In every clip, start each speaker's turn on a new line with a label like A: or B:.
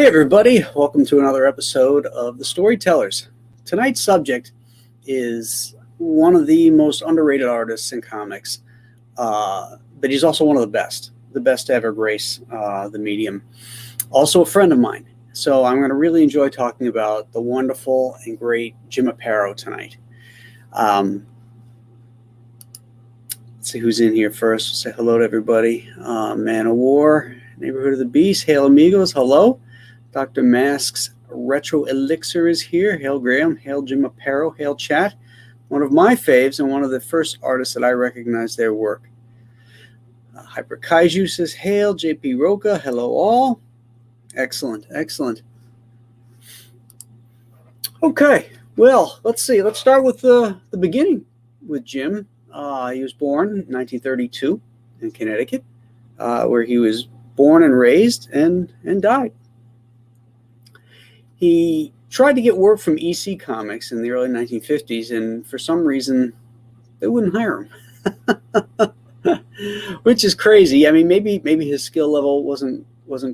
A: Hey everybody, welcome to another episode of the Storytellers. Tonight's subject is one of the most underrated artists in comics, but he's also one of the best to ever grace the medium. Also a friend of mine, so I'm going to really enjoy talking about the wonderful and great Jim Aparo tonight. Let's see who's in here first. Say hello to everybody. Man of War, Neighborhood of the Beast, Hail Amigos, hello. Dr. Mask's Retro Elixir is here. Hail Graham, hail Jim Aparo, hail chat. One of my faves and one of the first artists that I recognize their work. Hyper Kaiju says hail. JP Roca, hello all. Excellent, excellent. Okay, well, let's see. Let's start with the beginning with Jim. He was born in 1932 in Connecticut, where he was born and raised and died. He tried to get work from EC Comics in the early 1950s, and for some reason, they wouldn't hire him, which is crazy. I mean, maybe his skill level wasn't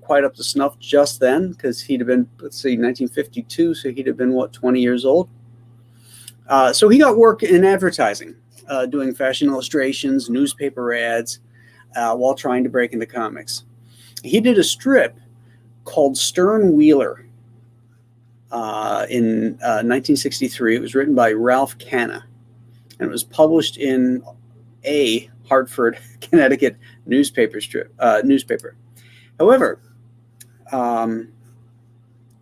A: quite up to snuff just then, because he'd have been, let's see, 1952, so he'd have been, what, 20 years old? So he got work in advertising, doing fashion illustrations, newspaper ads, while trying to break into comics. He did a strip called Stern Wheeler. In 1963. It was written by Ralph Canna, and it was published in a Hartford, Connecticut newspaper. However,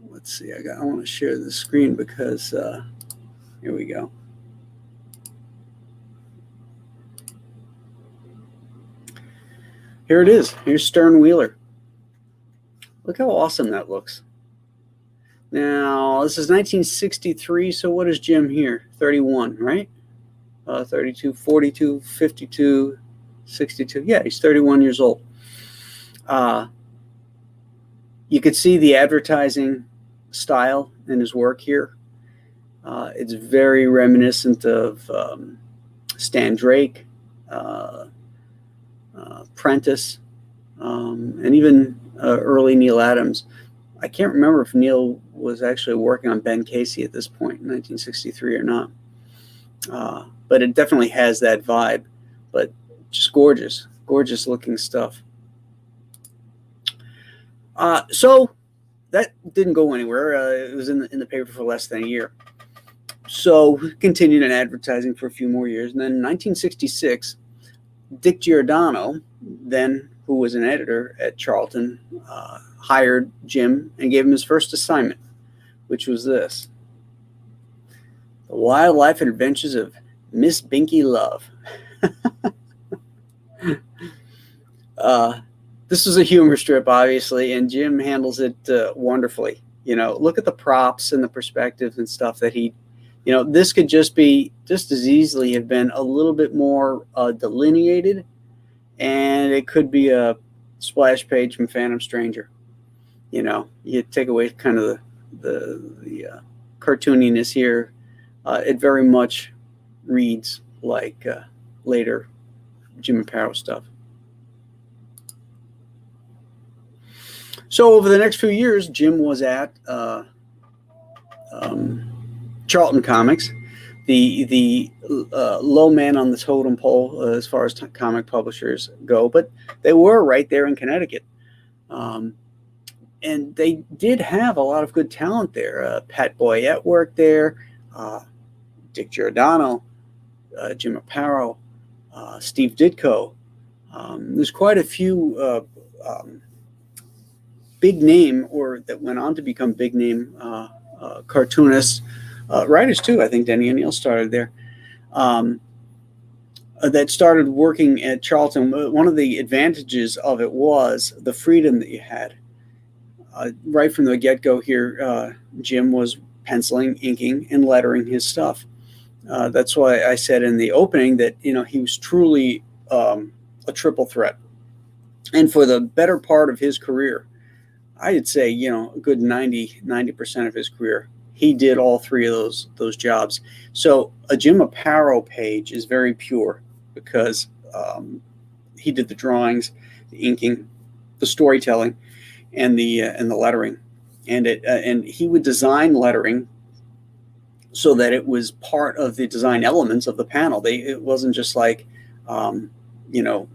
A: let's see. I want to share the screen because here we go. Here it is. Here's Stern Wheeler. Look how awesome that looks. Now, this is 1963, so what is Jim here? 31, right? 32, 42, 52, 62. Yeah, he's 31 years old. You could see the advertising style in his work here. It's very reminiscent of Stan Drake, Prentice, and even early Neil Adams. I can't remember if Neil was actually working on Ben Casey at this point in 1963 or not. But it definitely has that vibe. But just gorgeous, gorgeous looking stuff. So that didn't go anywhere. It was in the paper for less than a year. So continued in advertising for a few more years. And then in 1966, Dick Giordano, then who was an editor at Charlton, hired Jim and gave him his first assignment, which was this: The Wild Life and Adventures of Miss Binky Love. This was a humor strip, obviously, and Jim handles it wonderfully. You know, look at the props and the perspectives and stuff that he, you know, this could just as easily have been a little bit more delineated, and it could be a splash page from Phantom Stranger. You know, you take away kind of the cartooniness here. It very much reads like later Jim Aparo stuff. So over the next few years, Jim was at Charlton Comics, the low man on the totem pole as far as comic publishers go, but they were right there in Connecticut. And they did have a lot of good talent there. Pat Boyette worked there, Dick Giordano, Jim Aparo, Steve Ditko. There's quite a few big name, or that went on to become big name cartoonists, writers too. I think Denny O'Neil started there. That started working at Charlton. One of the advantages of it was the freedom that you had. Right from the get-go here, Jim was penciling, inking, and lettering his stuff. That's why I said in the opening that, you know, he was truly a triple threat. And for the better part of his career, I'd say, you know, a good 90% of his career, he did all three of those jobs. So a Jim Aparo page is very pure because he did the drawings, the inking, the storytelling, and the lettering. and he would design lettering so that it was part of the design elements of the panel. It wasn't just like, you know,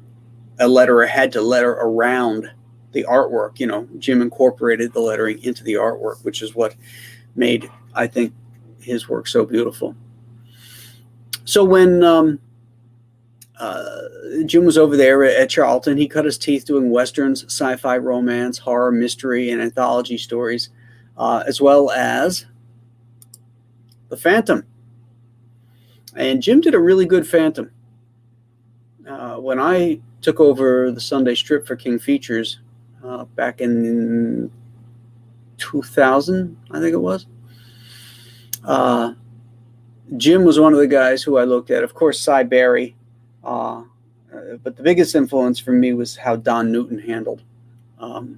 A: a letterer had to letter around the artwork. You know, Jim incorporated the lettering into the artwork, which is what made, I think, his work so beautiful. So when Jim was over there at Charlton, he cut his teeth doing westerns, sci-fi, romance, horror, mystery, and anthology stories, as well as the Phantom. And Jim did a really good Phantom. When I took over the Sunday strip for King Features back in 2000, I think it was, Jim was one of the guys who I looked at. Of course, Cy Barry. But the biggest influence for me was how Don Newton handled the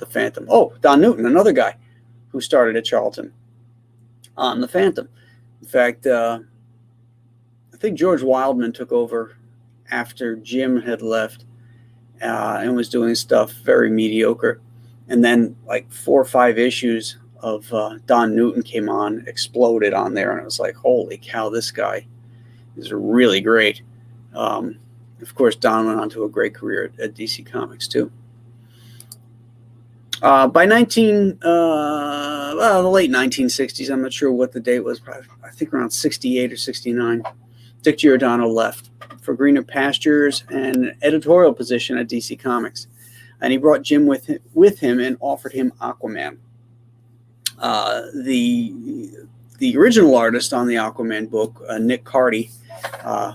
A: Phantom. Oh, Don Newton, another guy who started at Charlton on the Phantom. In fact, I think George Wildman took over after Jim had left and was doing stuff very mediocre. And then like 4 or 5 issues of Don Newton came on, exploded on there, and it was like, holy cow, this guy is really great. Of course, Don went on to a great career at DC Comics too. By the late 1960s, I'm not sure what the date was, but I think around 68 or 69, Dick Giordano left for greener pastures and an editorial position at DC Comics. And he brought Jim with him and offered him Aquaman. The original artist on the Aquaman book, Nick Carty,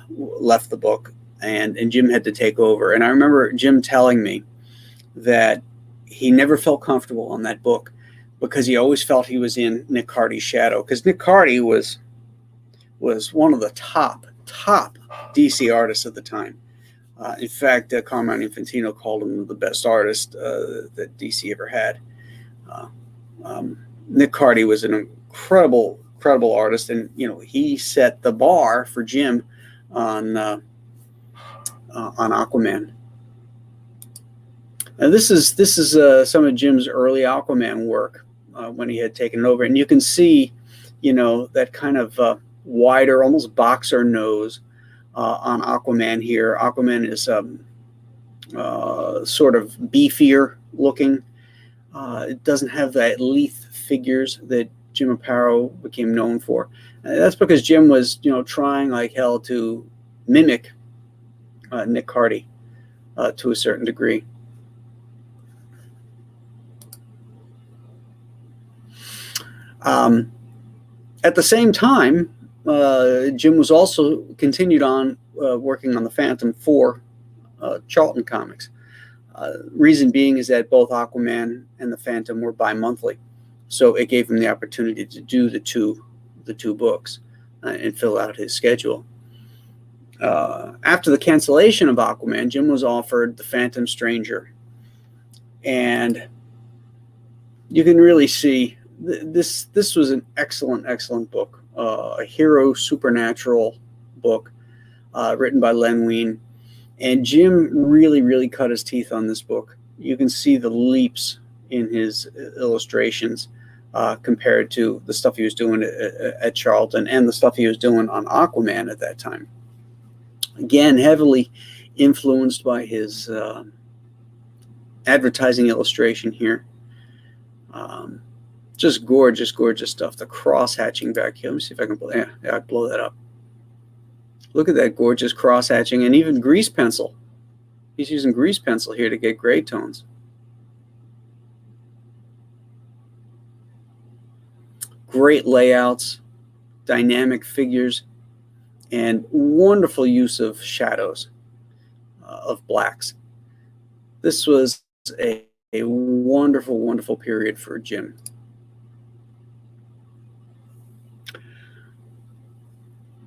A: left the book, and Jim had to take over. And I remember Jim telling me that he never felt comfortable on that book because he always felt he was in Nick Carty's shadow. Because Nick Carty was one of the top DC artists at the time. In fact, Carmine Infantino called him the best artist that DC ever had. Nick Carty was an incredible artist, and he set the bar for Jim on Aquaman. Now this is some of Jim's early Aquaman work when he had taken it over, and you can see that kind of wider, almost boxer nose on Aquaman here. Aquaman is sort of beefier looking. It doesn't have that lithe figures that Jim Aparo became known for. That's because Jim was, trying like hell to mimic Nick Carty to a certain degree. At the same time, Jim was also continued on working on the Phantom for Charlton Comics. Reason being is that both Aquaman and the Phantom were bi-monthly, so it gave him the opportunity to do the two books and fill out his schedule. After the cancellation of Aquaman, Jim was offered The Phantom Stranger, and you can really see this was an excellent book, a hero supernatural book written by Len Wein. And Jim really cut his teeth on this book. You can see the leaps in his illustrations compared to the stuff he was doing at Charlton and the stuff he was doing on Aquaman at that time. Again, heavily influenced by his advertising illustration here. Just gorgeous stuff. The cross-hatching back here. Let me see if I can blow, I blow that up. Look at that gorgeous cross-hatching and even grease pencil. He's using grease pencil here to get gray tones. Great layouts, dynamic figures, and wonderful use of shadows, of blacks. This was a wonderful period for Jim.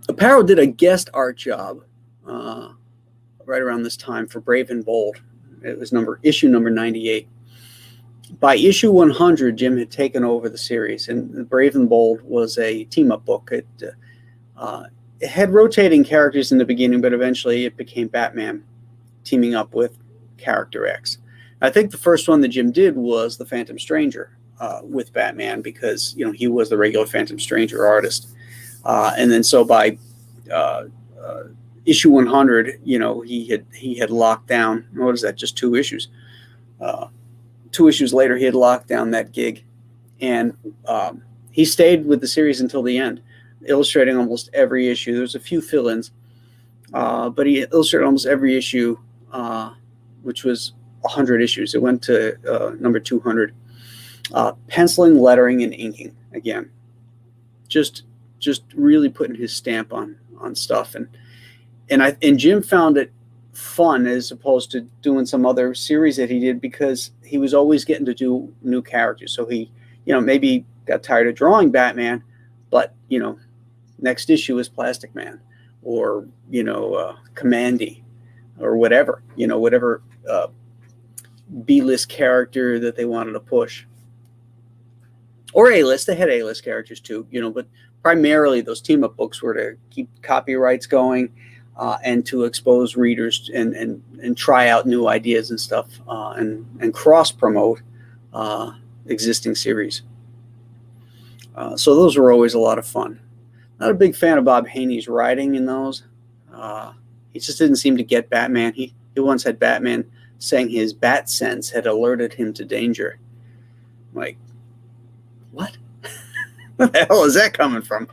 A: Aparo did a guest art job right around this time for Brave and Bold. It was issue number 98. By issue 100, Jim had taken over the series, and Brave and Bold was a team-up book. It had rotating characters in the beginning, but eventually it became Batman teaming up with Character X. I think the first one that Jim did was the Phantom Stranger with Batman, because he was the regular Phantom Stranger artist, and then so by uh, uh, issue 100, he had locked down. What is that? Just 2 issues. 2 issues later, he had locked down that gig, and he stayed with the series until the end, illustrating almost every issue. There's a few fill-ins, but he illustrated almost every issue, which was 100 issues. It went to number 200. Penciling, lettering, and inking again. Just really putting his stamp on stuff, and Jim found it fun as opposed to doing some other series that he did, because he was always getting to do new characters. So he, maybe got tired of drawing Batman, but next issue is Plastic Man, or Commandy, or whatever, whatever B-list character that they wanted to push, or A-list. They had A-list characters too, but primarily those team-up books were to keep copyrights going, and to expose readers and try out new ideas and stuff, and cross-promote existing series. So those were always a lot of fun. Not a big fan of Bob Haney's writing in those. He just didn't seem to get Batman. He once had Batman saying his bat sense had alerted him to danger. Like, what? Where the hell is that coming from?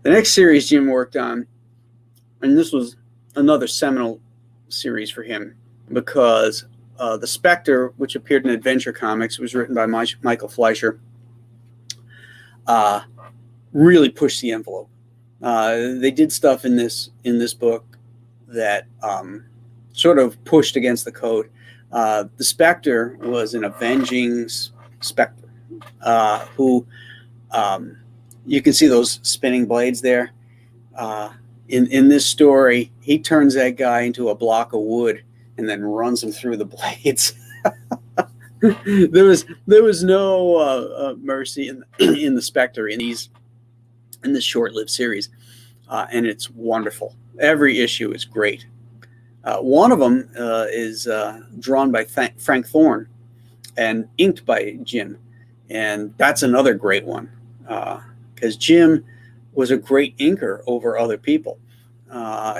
A: The next series Jim worked on, and this was another seminal series for him, because The Spectre, which appeared in Adventure Comics, was written by Michael Fleischer, really pushed the envelope. They did stuff in this book that sort of pushed against the code. The Spectre was an avenging specter who, you can see those spinning blades there. In this story, he turns that guy into a block of wood and then runs him through the blades. There was no mercy in the Spectre in this short-lived series, and it's wonderful. Every issue is great. One of them is drawn by Frank Thorne and inked by Jim, and that's another great one, because Jim was a great inker over other people.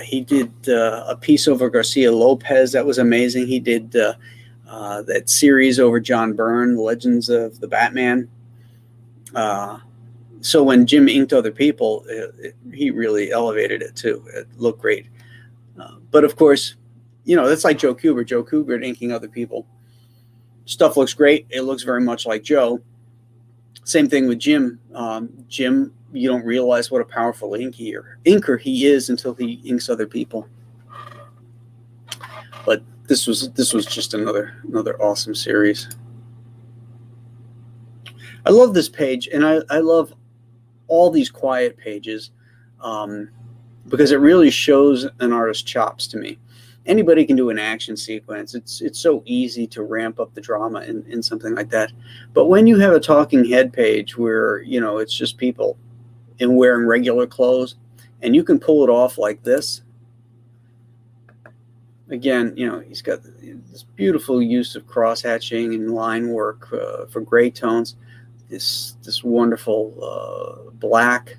A: He did a piece over Garcia Lopez that was amazing. He did that series over John Byrne, Legends of the Batman. So when Jim inked other people, he really elevated it too. It looked great. But of course, that's like Joe Kubert. Joe Kubert inking other people. Stuff looks great. It looks very much like Joe. Same thing with Jim. Jim, you don't realize what a powerful inker he is until he inks other people. But this was just another awesome series. I love this page, and I love all these quiet pages, because it really shows an artist's chops to me. Anybody can do an action sequence. It's so easy to ramp up the drama in something like that. But when you have a talking head page where, it's just people and wearing regular clothes, and you can pull it off like this. Again, he's got this beautiful use of cross-hatching and line work for gray tones. This wonderful black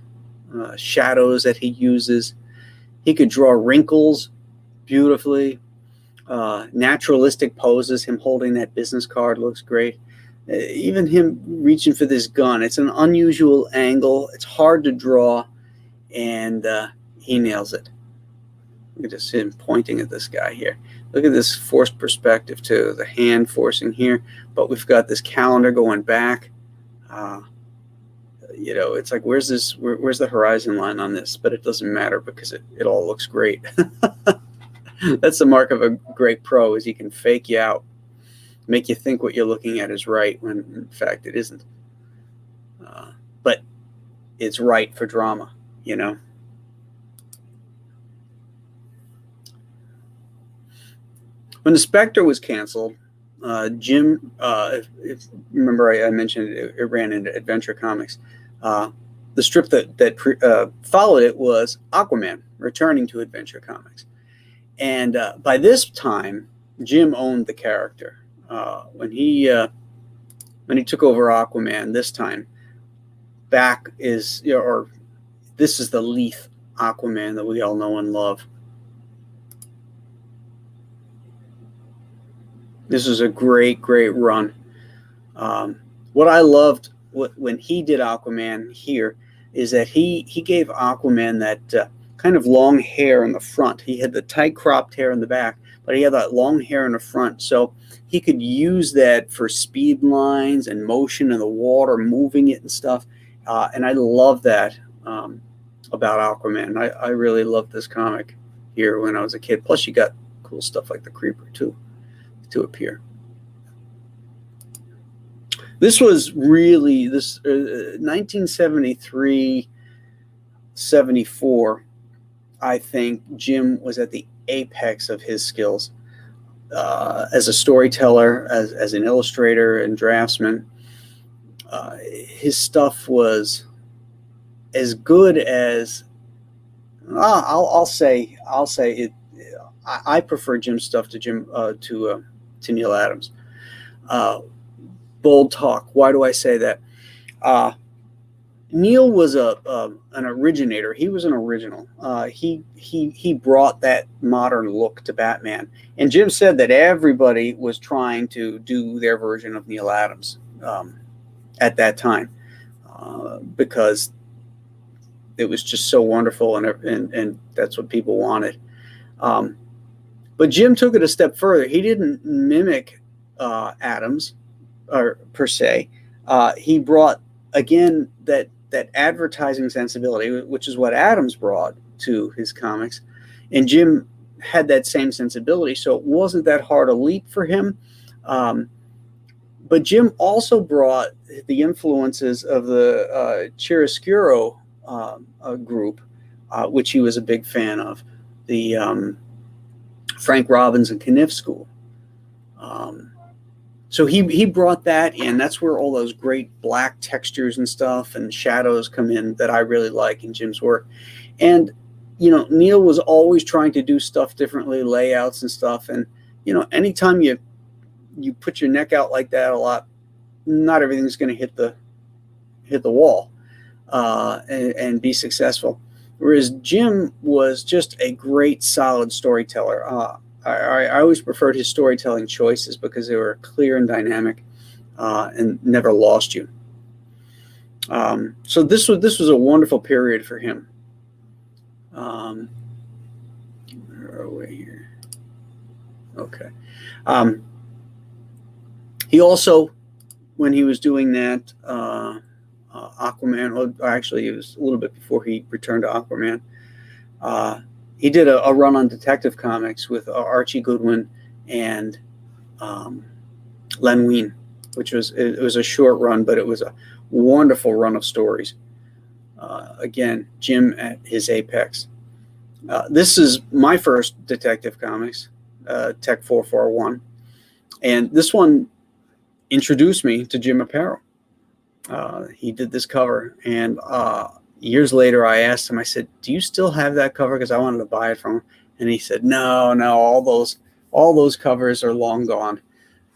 A: shadows that he uses. He could draw wrinkles beautifully. Naturalistic poses. Him holding that business card looks great. Even him reaching for this gun. It's an unusual angle. It's hard to draw, and he nails it. Look at this, him pointing at this guy here. Look at this forced perspective too. The hand forcing here, but we've got this calendar going back. It's like, where's the horizon line on this? But it doesn't matter, because it all looks great. That's the mark of a great pro, is he can fake you out, make you think what you're looking at is right when in fact it isn't. But it's right for drama, When The Spectre was canceled, Jim, if remember I mentioned it ran into Adventure Comics. the strip that followed it was Aquaman, returning to Adventure Comics. And by this time, Jim owned the character. When he took over Aquaman this time, back is, or this is the Leith Aquaman that we all know and love. This is a great run. What I loved when he did Aquaman here is that he gave Aquaman that kind of long hair in the front. He had the tight cropped hair in the back, but he had that long hair in the front. So he could use that for speed lines and motion in the water, moving it and stuff. And I love that about Aquaman. I really loved this comic here when I was a kid. Plus you got cool stuff like the Creeper too to appear. This was really 1973, 74. I think Jim was at the apex of his skills as a storyteller, as an illustrator and draftsman. His stuff was as good as I'll say it. I prefer Jim's stuff to Neil Adams. Bold talk. Why do I say that? Neil was an originator. He was an original. He brought that modern look to Batman. And Jim said that everybody was trying to do their version of Neil Adams at that time because it was just so wonderful, and that's what people wanted. But Jim took it a step further. He didn't mimic Adams or per se. He brought again that advertising sensibility, which is what Adams brought to his comics, and Jim had that same sensibility. So it wasn't that hard a leap for him. But Jim also brought the influences of the chiaroscuro group, which he was a big fan of, the Frank Robbins and Kniff school. So he brought that in. That's where all those great black textures and stuff and shadows come in that I really like in Jim's work. And, Neil was always trying to do stuff differently, layouts and stuff. And, anytime you put your neck out like that a lot, not everything's going to hit the wall and be successful. Whereas Jim was just a great, solid storyteller. I always preferred his storytelling choices because they were clear and dynamic and never lost you. So this was a wonderful period for him. Where are we here? Okay. He also, when he was doing that, Aquaman, well, actually it was a little bit before he returned to Aquaman, he did a run on Detective Comics with Archie Goodwin and Len Wein, which was a short run, but it was a wonderful run of stories. Again, Jim at his apex. This is my first Detective Comics, Tech 441, and this one introduced me to Jim Aparo. He did this cover, and years later, I asked him, I said, do you still have that cover? Because I wanted to buy it from him. And he said, no, all those covers are long gone.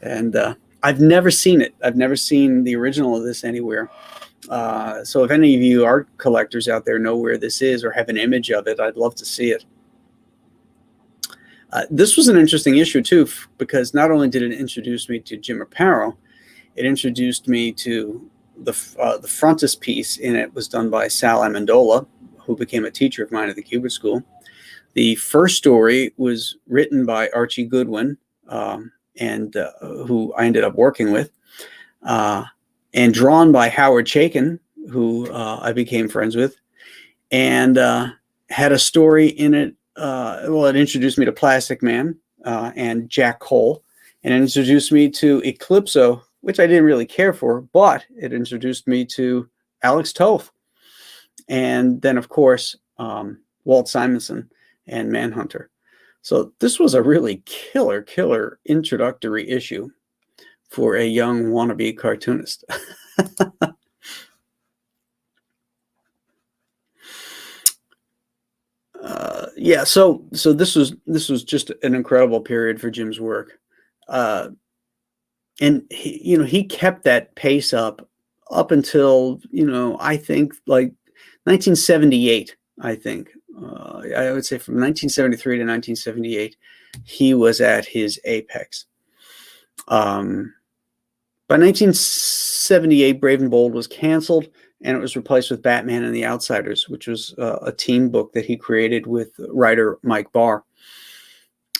A: And I've never seen it. I've never seen the original of this anywhere. So if any of you art collectors out there know where this is or have an image of it, I'd love to see it. This was an interesting issue, too, because not only did it introduce me to Jim Aparo, it introduced me to the frontispiece in it was done by Sal Amendola, who became a teacher of mine at the Cuban School. The first story was written by Archie Goodwin, and who I ended up working with, and drawn by Howard Chaykin, who I became friends with, and had a story in it. It introduced me to Plastic Man and Jack Cole, and it introduced me to Eclipso, which I didn't really care for, but it introduced me to Alex Toth. And then, of course, Walt Simonson and Manhunter. So this was a really killer introductory issue for a young wannabe cartoonist. Yeah, so this was just an incredible period for Jim's work. Uh, and he kept that pace up until, I think, like 1978. I think I would say from 1973 to 1978 he was at his apex. By 1978, Brave and Bold was canceled, and it was replaced with Batman and the Outsiders, which was a team book that he created with writer Mike Barr.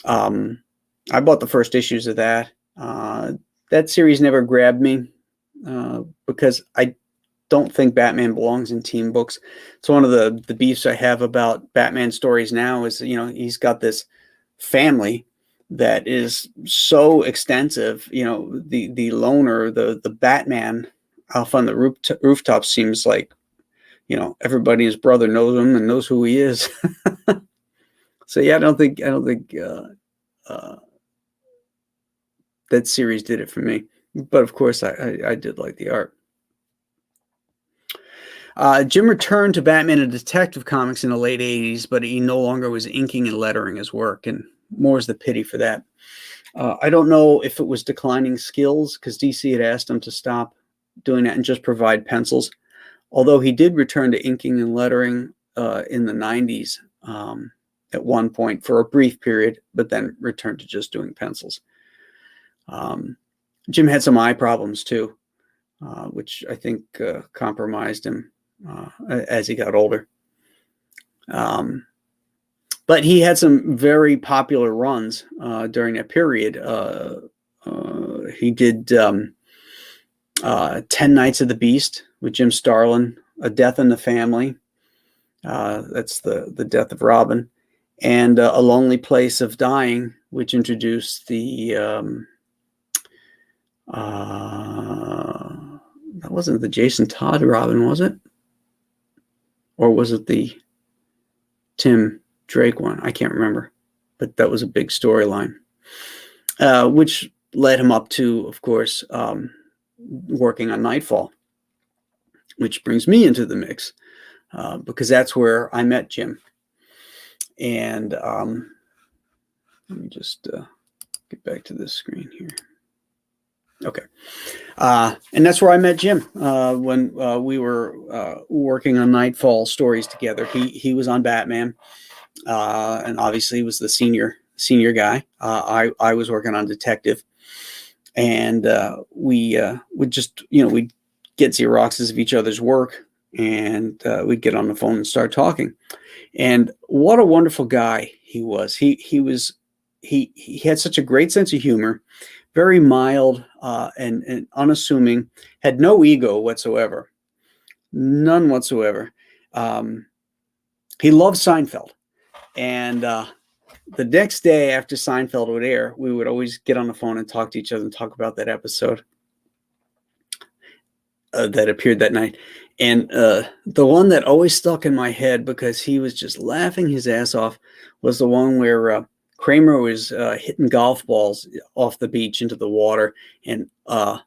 A: I bought the first issues of that. That series never grabbed me because I don't think Batman belongs in team books. It's one of the beefs I have about Batman stories now is, he's got this family that is so extensive. The loner, the Batman off on the rooftop seems like, everybody, his brother knows him and knows who he is. So yeah, I don't think that series did it for me. But of course, I did like the art. Jim returned to Batman and Detective Comics in the late 80s, but he no longer was inking and lettering his work, and more is the pity for that. I don't know if it was declining skills, because DC had asked him to stop doing that and just provide pencils, although he did return to inking and lettering in the 90s at one point for a brief period, but then returned to just doing pencils. Jim had some eye problems too, which I think compromised him as he got older. But he had some very popular runs during that period. He did 10 Nights of the Beast with Jim Starlin, A Death in the Family. That's the death of Robin. And A Lonely Place of Dying, which introduced the... that wasn't the Jason Todd Robin, was it? Or was it the Tim Drake one? I can't remember, but that was a big storyline, which led him up to, of course, working on Nightfall, which brings me into the mix because that's where I met Jim. And let me just get back to this screen here. Okay. And that's where I met Jim when we were working on Nightfall stories together. He was on Batman, and obviously was the senior guy. I was working on Detective, and we would just, we'd get Xeroxes of each other's work, and we'd get on the phone and start talking. And what a wonderful guy he was. He had such a great sense of humor, very mild and unassuming, had no ego whatsoever, none whatsoever. He loved Seinfeld. And the next day after Seinfeld would air, we would always get on the phone and talk to each other and talk about that episode that appeared that night. And the one that always stuck in my head, because he was just laughing his ass off, was the one where Kramer was hitting golf balls off the beach into the water, and a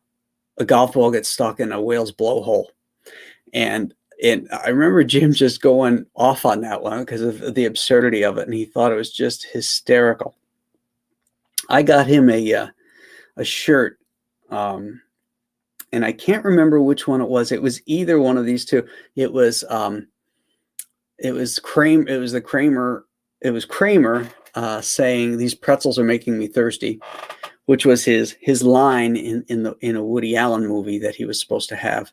A: golf ball gets stuck in a whale's blowhole. And I remember Jim just going off on that one because of the absurdity of it, and he thought it was just hysterical. I got him a shirt, and I can't remember which one it was. It was either one of these two. It was Kramer saying, "These pretzels are making me thirsty," which was his line in a Woody Allen movie that he was supposed to have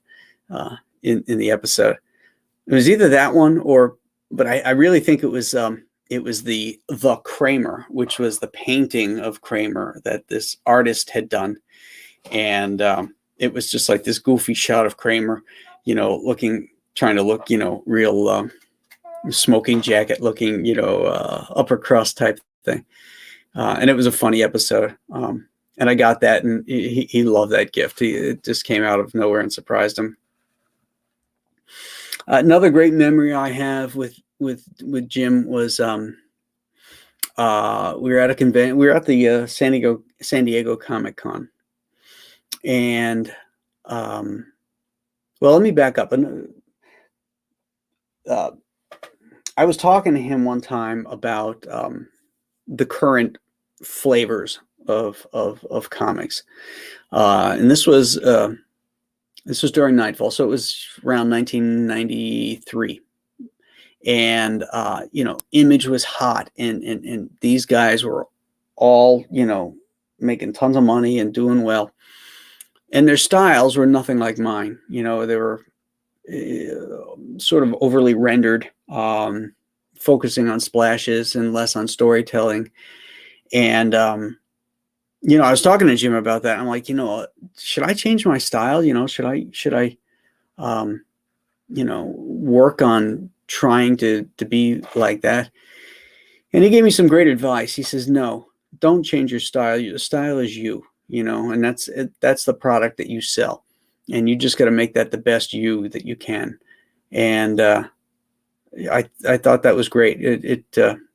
A: in the episode. It was either that one but I really think it was the Kramer, which was the painting of Kramer that this artist had done, and it was just like this goofy shot of Kramer, trying to look, real smoking jacket looking, upper crust type thing. And it was a funny episode. And I got that, and he loved that gift. It just came out of nowhere and surprised him. Another great memory I have with Jim was we were at a convention. We were at the San Diego Comic Con, and well, let me back up. I was talking to him one time about the current flavors of comics, and this was during Nightfall, so it was around 1993. And Image was hot, and these guys were all making tons of money and doing well, and their styles were nothing like mine. They were sort of overly rendered, focusing on splashes and less on storytelling. And I was talking to Jim about that. I'm like, should I change my style? Should I work on trying to be like that? And he gave me some great advice. He says, no, don't change your style. Your style is you, and that's the product that you sell. And you just got to make that the best you that you can. And I thought that was great. It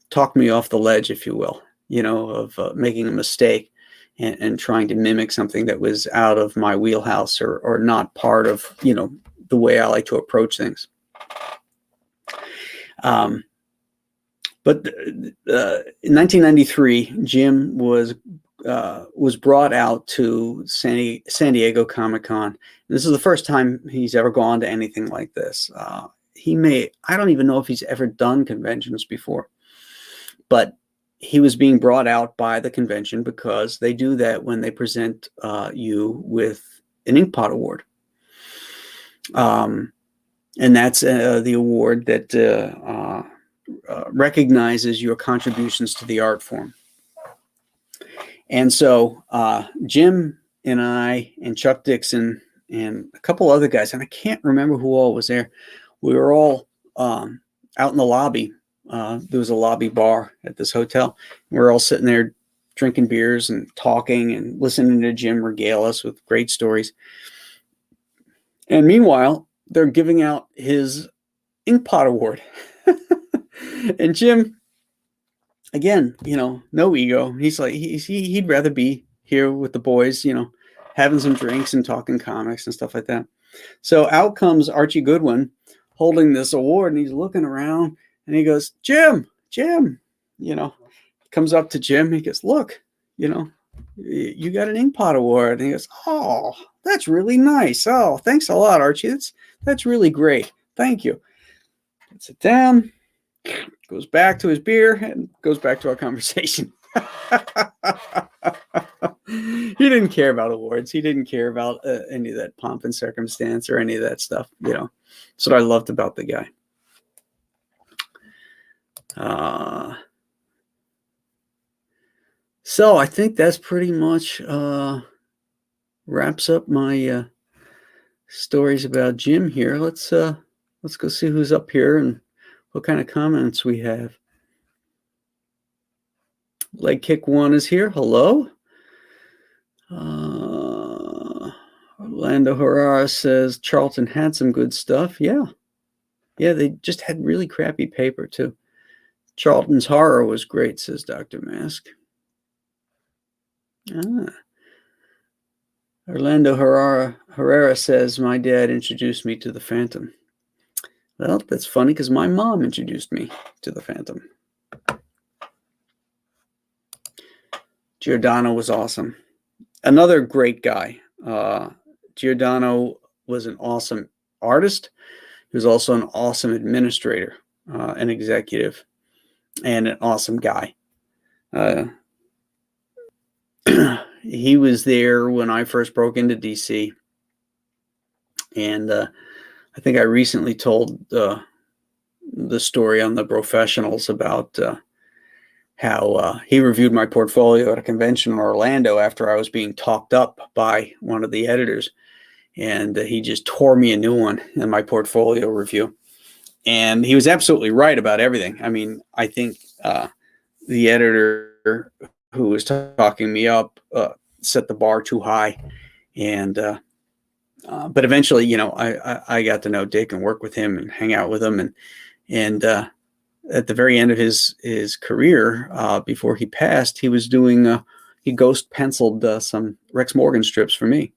A: talked me off the ledge, if you will, of making a mistake and trying to mimic something that was out of my wheelhouse or not part of, the way I like to approach things. But in 1993, Jim was brought out to San Diego Comic-Con. This is the first time he's ever gone to anything like this. I don't even know if he's ever done conventions before, but he was being brought out by the convention because they do that when they present you with an Inkpot Award. And that's the award that recognizes your contributions to the art form. And so Jim and I and Chuck Dixon and a couple other guys, and I can't remember who all was there, we were all out in the lobby. There was a lobby bar at this hotel. We were all sitting there drinking beers and talking and listening to Jim regale us with great stories. And meanwhile, they're giving out his Inkpot Award. And Jim, again, no ego. He's like, he'd rather be here with the boys, having some drinks and talking comics and stuff like that. So out comes Archie Goodwin holding this award, and he's looking around, and he goes, Jim, comes up to Jim. He goes, look, you got an Inkpot Award. And he goes, oh, that's really nice. Oh, thanks a lot, Archie. That's really great. Thank you. Sit down, goes back to his beer, and goes back to our conversation. He didn't care about awards. He didn't care about any of that pomp and circumstance or any of that stuff. That's what I loved about the guy. So I think that's pretty much wraps up my stories about Jim here. Let's go see who's up here and what kind of comments we have. Leg Kick 1 is here. Hello. Orlando Herrera says Charlton had some good stuff. Yeah, they just had really crappy paper too. Charlton's Horror was great, says Dr. Mask. Orlando Herrera says my dad introduced me to the Phantom. Well, that's funny because my mom introduced me to the Phantom. Giordano was awesome. Another great guy. Giordano was an awesome artist. He was also an awesome administrator, an executive, and an awesome guy. He was there when I first broke into DC. And I think I recently told the story on the Professionals about how he reviewed my portfolio at a convention in Orlando after I was being talked up by one of the editors. And he just tore me a new one in my portfolio review. And he was absolutely right about everything. I mean, I think the editor who was talking me up set the bar too high. And but eventually, I got to know Dick and work with him and hang out with him. And at the very end of his career, before he passed, he was doing he ghost penciled some Rex Morgan strips for me.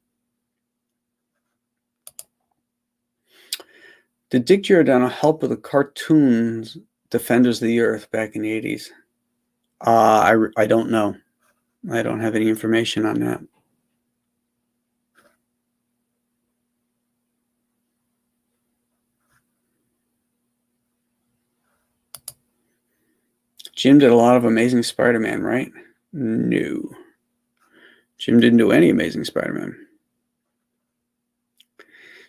A: Did Dick Giordano help with the Defenders of the Earth back in the 80s. I don't know. I don't have any information on that. Jim did a lot of Amazing Spider-Man, right? No. Jim didn't do any Amazing Spider-Man.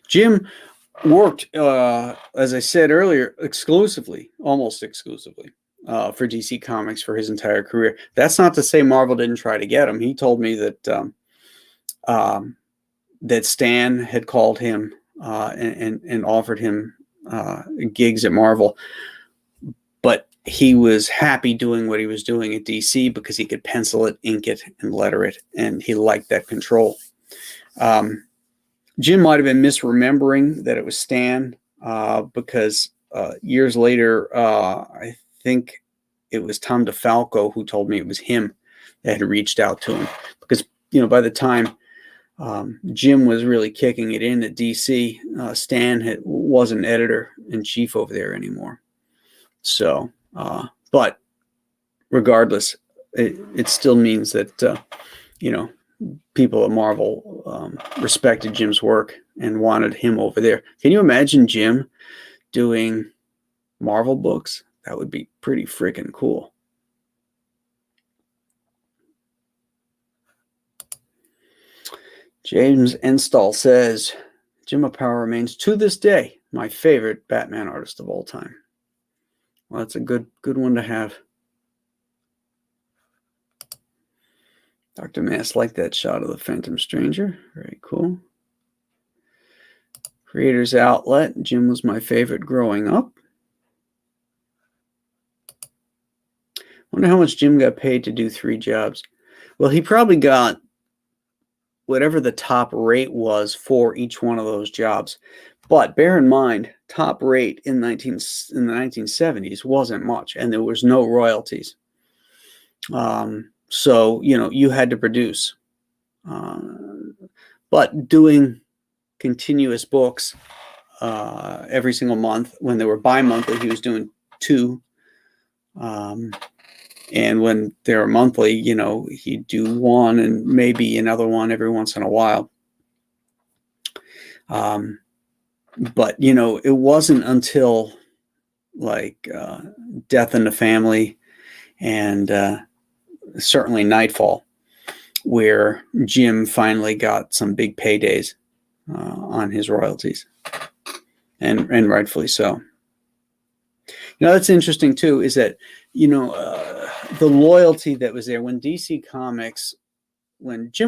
A: Jim worked, as I said earlier, almost exclusively, for DC Comics for his entire career. That's not to say Marvel didn't try to get him. He told me that that Stan had called him and offered him gigs at Marvel, but he was happy doing what he was doing at DC because he could pencil it, ink it, and letter it, and he liked that control. Jim might have been misremembering that it was Stan because years later, I think it was Tom DeFalco who told me it was him that had reached out to him because, by the time Jim was really kicking it in at DC, Stan wasn't editor-in-chief over there anymore. So, but regardless, it still means that, people at Marvel respected Jim's work and wanted him over there. Can you imagine Jim doing Marvel books? That would be pretty freaking cool. James Enstall says, Jim Aparo remains to this day my favorite Batman artist of all time. Well, that's a good one to have. Dr. Mass liked that shot of the Phantom Stranger. Very cool. Creators Outlet. Jim was my favorite growing up. Wonder how much Jim got paid to do 3 jobs. Well, he probably got whatever the top rate was for each one of those jobs. But bear in mind, top rate in the 1970s wasn't much, and there was no royalties. So, you had to produce. But doing continuous books every single month, when they were bi-monthly, he was doing 2. And when they were monthly, he'd do 1 and maybe another one every once in a while. But, it wasn't until like Death in the Family and certainly Nightfall where Jim finally got some big paydays on his royalties, and rightfully so. That's interesting too, is that, the loyalty that was there when Jim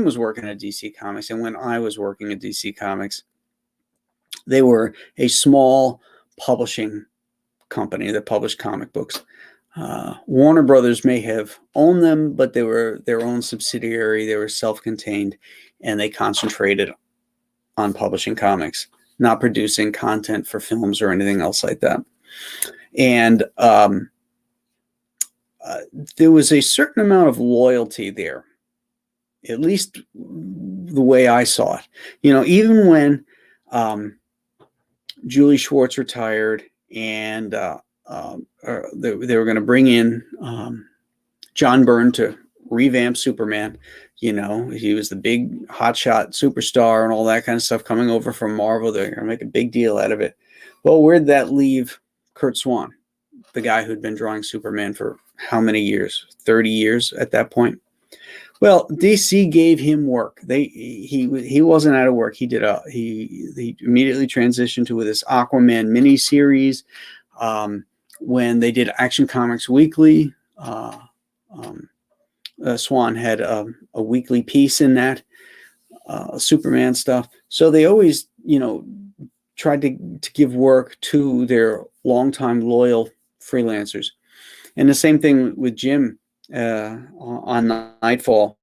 A: was working at DC Comics and when I was working at DC Comics, they were a small publishing company that published comic books. Warner Brothers may have owned them, but they were their own subsidiary. They were self-contained, and they concentrated on publishing comics, not producing content for films or anything else like that. And there was a certain amount of loyalty there, at least the way I saw it. Even when Julie Schwartz retired and they were going to bring in John Byrne to revamp Superman. He was the big hotshot superstar and all that kind of stuff coming over from Marvel. They're going to make a big deal out of it. Well, where'd that leave Curt Swan, the guy who'd been drawing Superman for how many years? 30 years at that point. Well, DC gave him work. He wasn't out of work. He immediately transitioned to this Aquaman miniseries. When they did Action Comics Weekly, Swan had a weekly piece in that Superman stuff. So they always, tried to give work to their longtime loyal freelancers. And the same thing with Jim on Nightfall.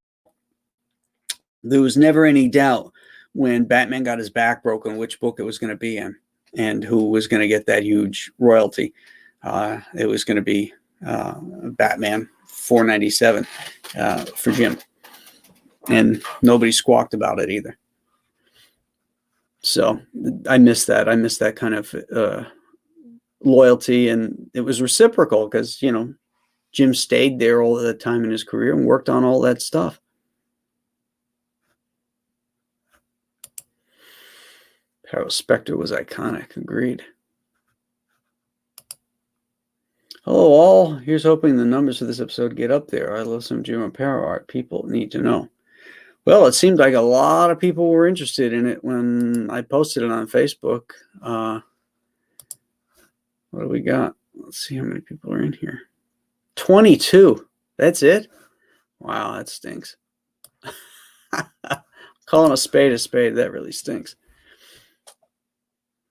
A: There was never any doubt when Batman got his back broken which book it was going to be in and who was going to get that huge royalty. It was going to be Batman 497 for Jim. And nobody squawked about it either. So I miss that. I miss that kind of loyalty, and it was reciprocal because, Jim stayed there all the time in his career and worked on all that stuff. Aparo Spectre was iconic. Agreed. Hello, all. Here's hoping the numbers for this episode get up there. I love some Jim Aparo art. People need to know. Well, it seemed like a lot of people were interested in it when I posted it on Facebook. What do we got? Let's see how many people are in here. 22. That's it? Wow, that stinks. Calling a spade, that really stinks.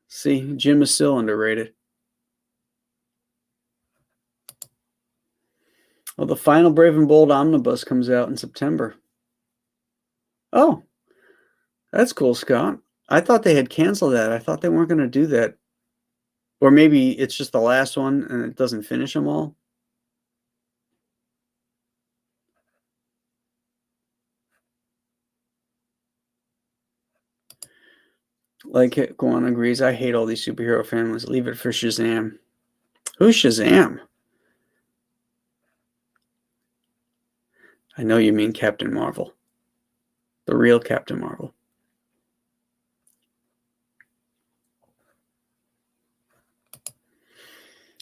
A: See, Jim is still underrated. Well, the final Brave and Bold Omnibus comes out in September. Oh, that's cool, Scott. I thought they had canceled that. I thought they weren't going to do that. Or maybe it's just the last one and it doesn't finish them all. Like Guan agrees, I hate all these superhero families. Leave it for Shazam. Who's Shazam? I know you mean Captain Marvel. The real Captain Marvel.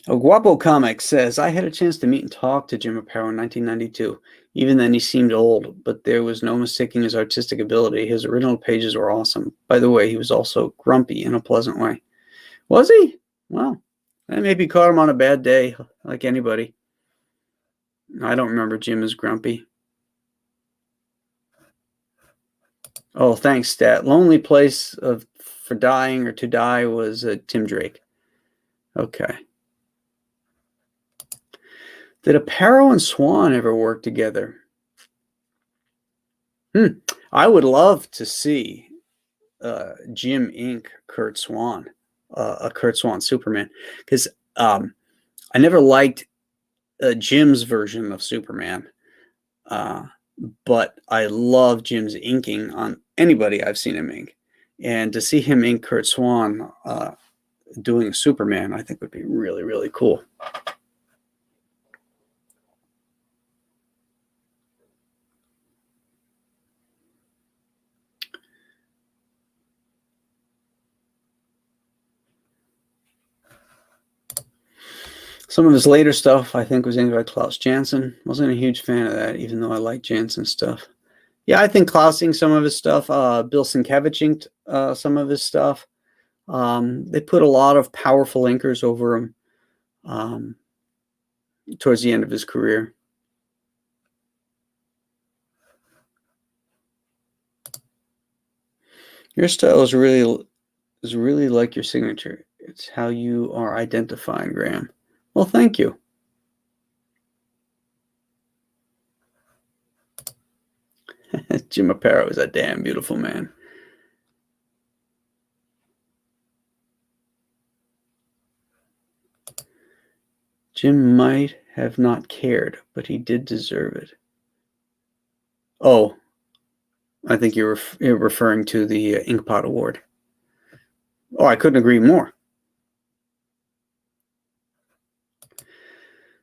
A: A Guapo Comic says, I had a chance to meet and talk to Jim Aparo in 1992. Even then, he seemed old, but there was no mistaking his artistic ability. His original pages were awesome. By the way, he was also grumpy in a pleasant way. Was he? Well, maybe caught him on a bad day, like anybody. I don't remember Jim as grumpy. Oh, thanks, Stat. Lonely Place for Dying or to Die was Tim Drake. Okay. Did Aparo and Swan ever work together? I would love to see Jim Inc. Kurt Swan, a Kurt Swan Superman, because I never liked Jim's version of Superman, but I love Jim's inking on anybody I've seen him ink, and to see him ink Kurt Swan doing Superman, I think would be really, really cool. Some of his later stuff, I think, was inked by Klaus Janson. Wasn't a huge fan of that, even though I like Janson's stuff. Yeah, I think Klaus inked some of his stuff. Bill Sienkiewicz inked some of his stuff. They put a lot of powerful inkers over him towards the end of his career. Your style is really like your signature. It's how you are identifying, Graham. Well, thank you. Jim Aparo is a damn beautiful man. Jim might have not cared, but he did deserve it. Oh, I think you're referring to the Inkpot Award. Oh, I couldn't agree more.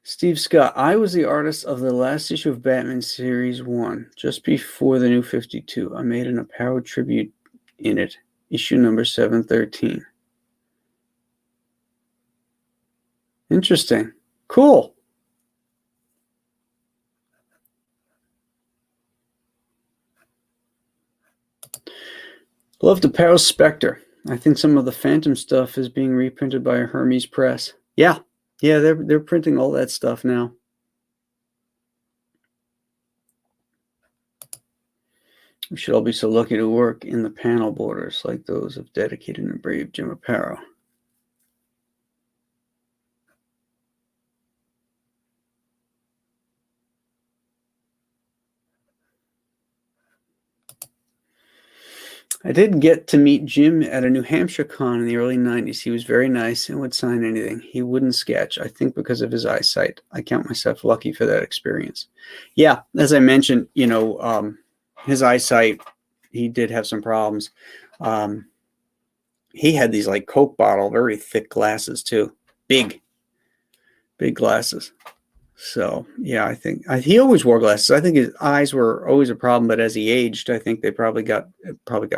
A: Steve Scott, I was the artist of the last issue of Batman Series 1, just before the New 52. I made an Aparo tribute in it, issue number 713. Interesting. Cool. Loved Aparo Spectre. I think some of the Phantom stuff is being reprinted by Hermes Press. Yeah, they're printing all that stuff now. We should all be so lucky to work in the panel borders like those of dedicated and brave Jim Aparo. I did get to meet Jim at a New Hampshire con in the early 90s. He was very nice and would sign anything. He wouldn't sketch, I think because of his eyesight. I count myself lucky for that experience. Yeah, as I mentioned, his eyesight, he did have some problems. He had these like Coke bottle, very thick glasses too. big glasses. So yeah, I think he always wore glasses. I think his eyes were always a problem, but as he aged, I think they probably got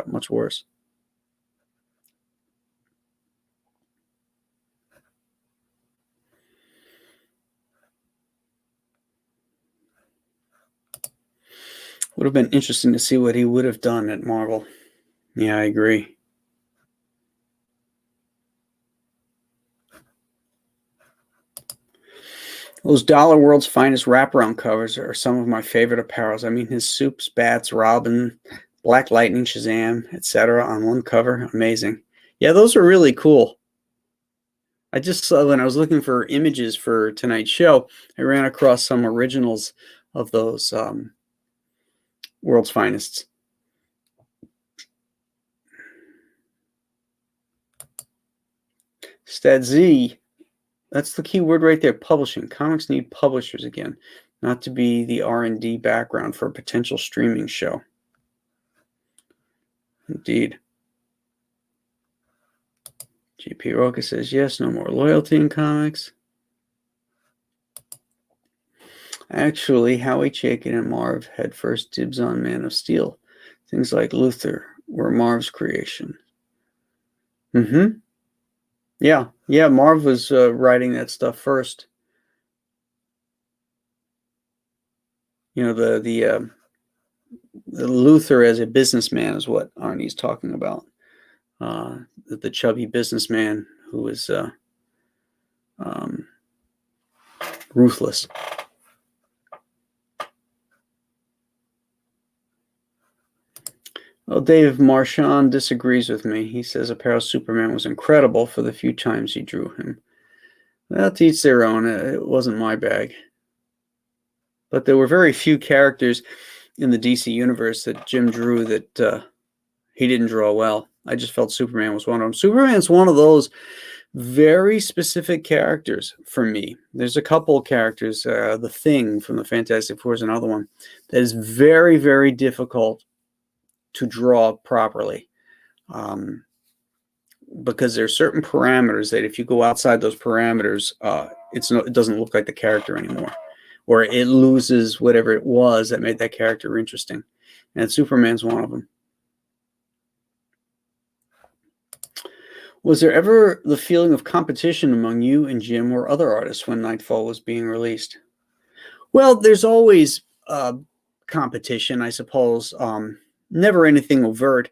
A: much worse. Would have been interesting to see what he would have done at Marvel. Yeah, I agree. Those Dollar World's Finest wraparound covers are some of my favorite Aparos. I mean, his Supes, Bats, Robin, Black Lightning, Shazam, etc. on one cover. Amazing. Yeah, those are really cool. I just saw when I was looking for images for tonight's show, I ran across some originals of those World's Finest. Stat Z, that's the key word right there, publishing. Comics need publishers again, not to be the R&D background for a potential streaming show. Indeed. GP Roca says, yes, no more loyalty in comics. Actually, Howie Chaykin and Marv had first dibs on Man of Steel. Things like Luthor were Marv's creation. Mm-hmm. Yeah, Marv was writing that stuff first. You know, the Luthor as a businessman is what Arnie's talking about. The chubby businessman who is ruthless. Well, Dave Marchand disagrees with me. He says Aparo Superman was incredible for the few times he drew him. Well, to each their own. It wasn't my bag. But there were very few characters in the DC universe that Jim drew that he didn't draw well. I just felt Superman was one of them. Superman's one of those very specific characters for me. There's a couple of characters, the Thing from the Fantastic Four is another one, that is very, very difficult to draw properly. Because there are certain parameters that if you go outside those parameters, it doesn't look like the character anymore. Or it loses whatever it was that made that character interesting. And Superman's one of them. Was there ever the feeling of competition among you and Jim or other artists when Nightfall was being released? Well, there's always competition, I suppose. Never anything overt,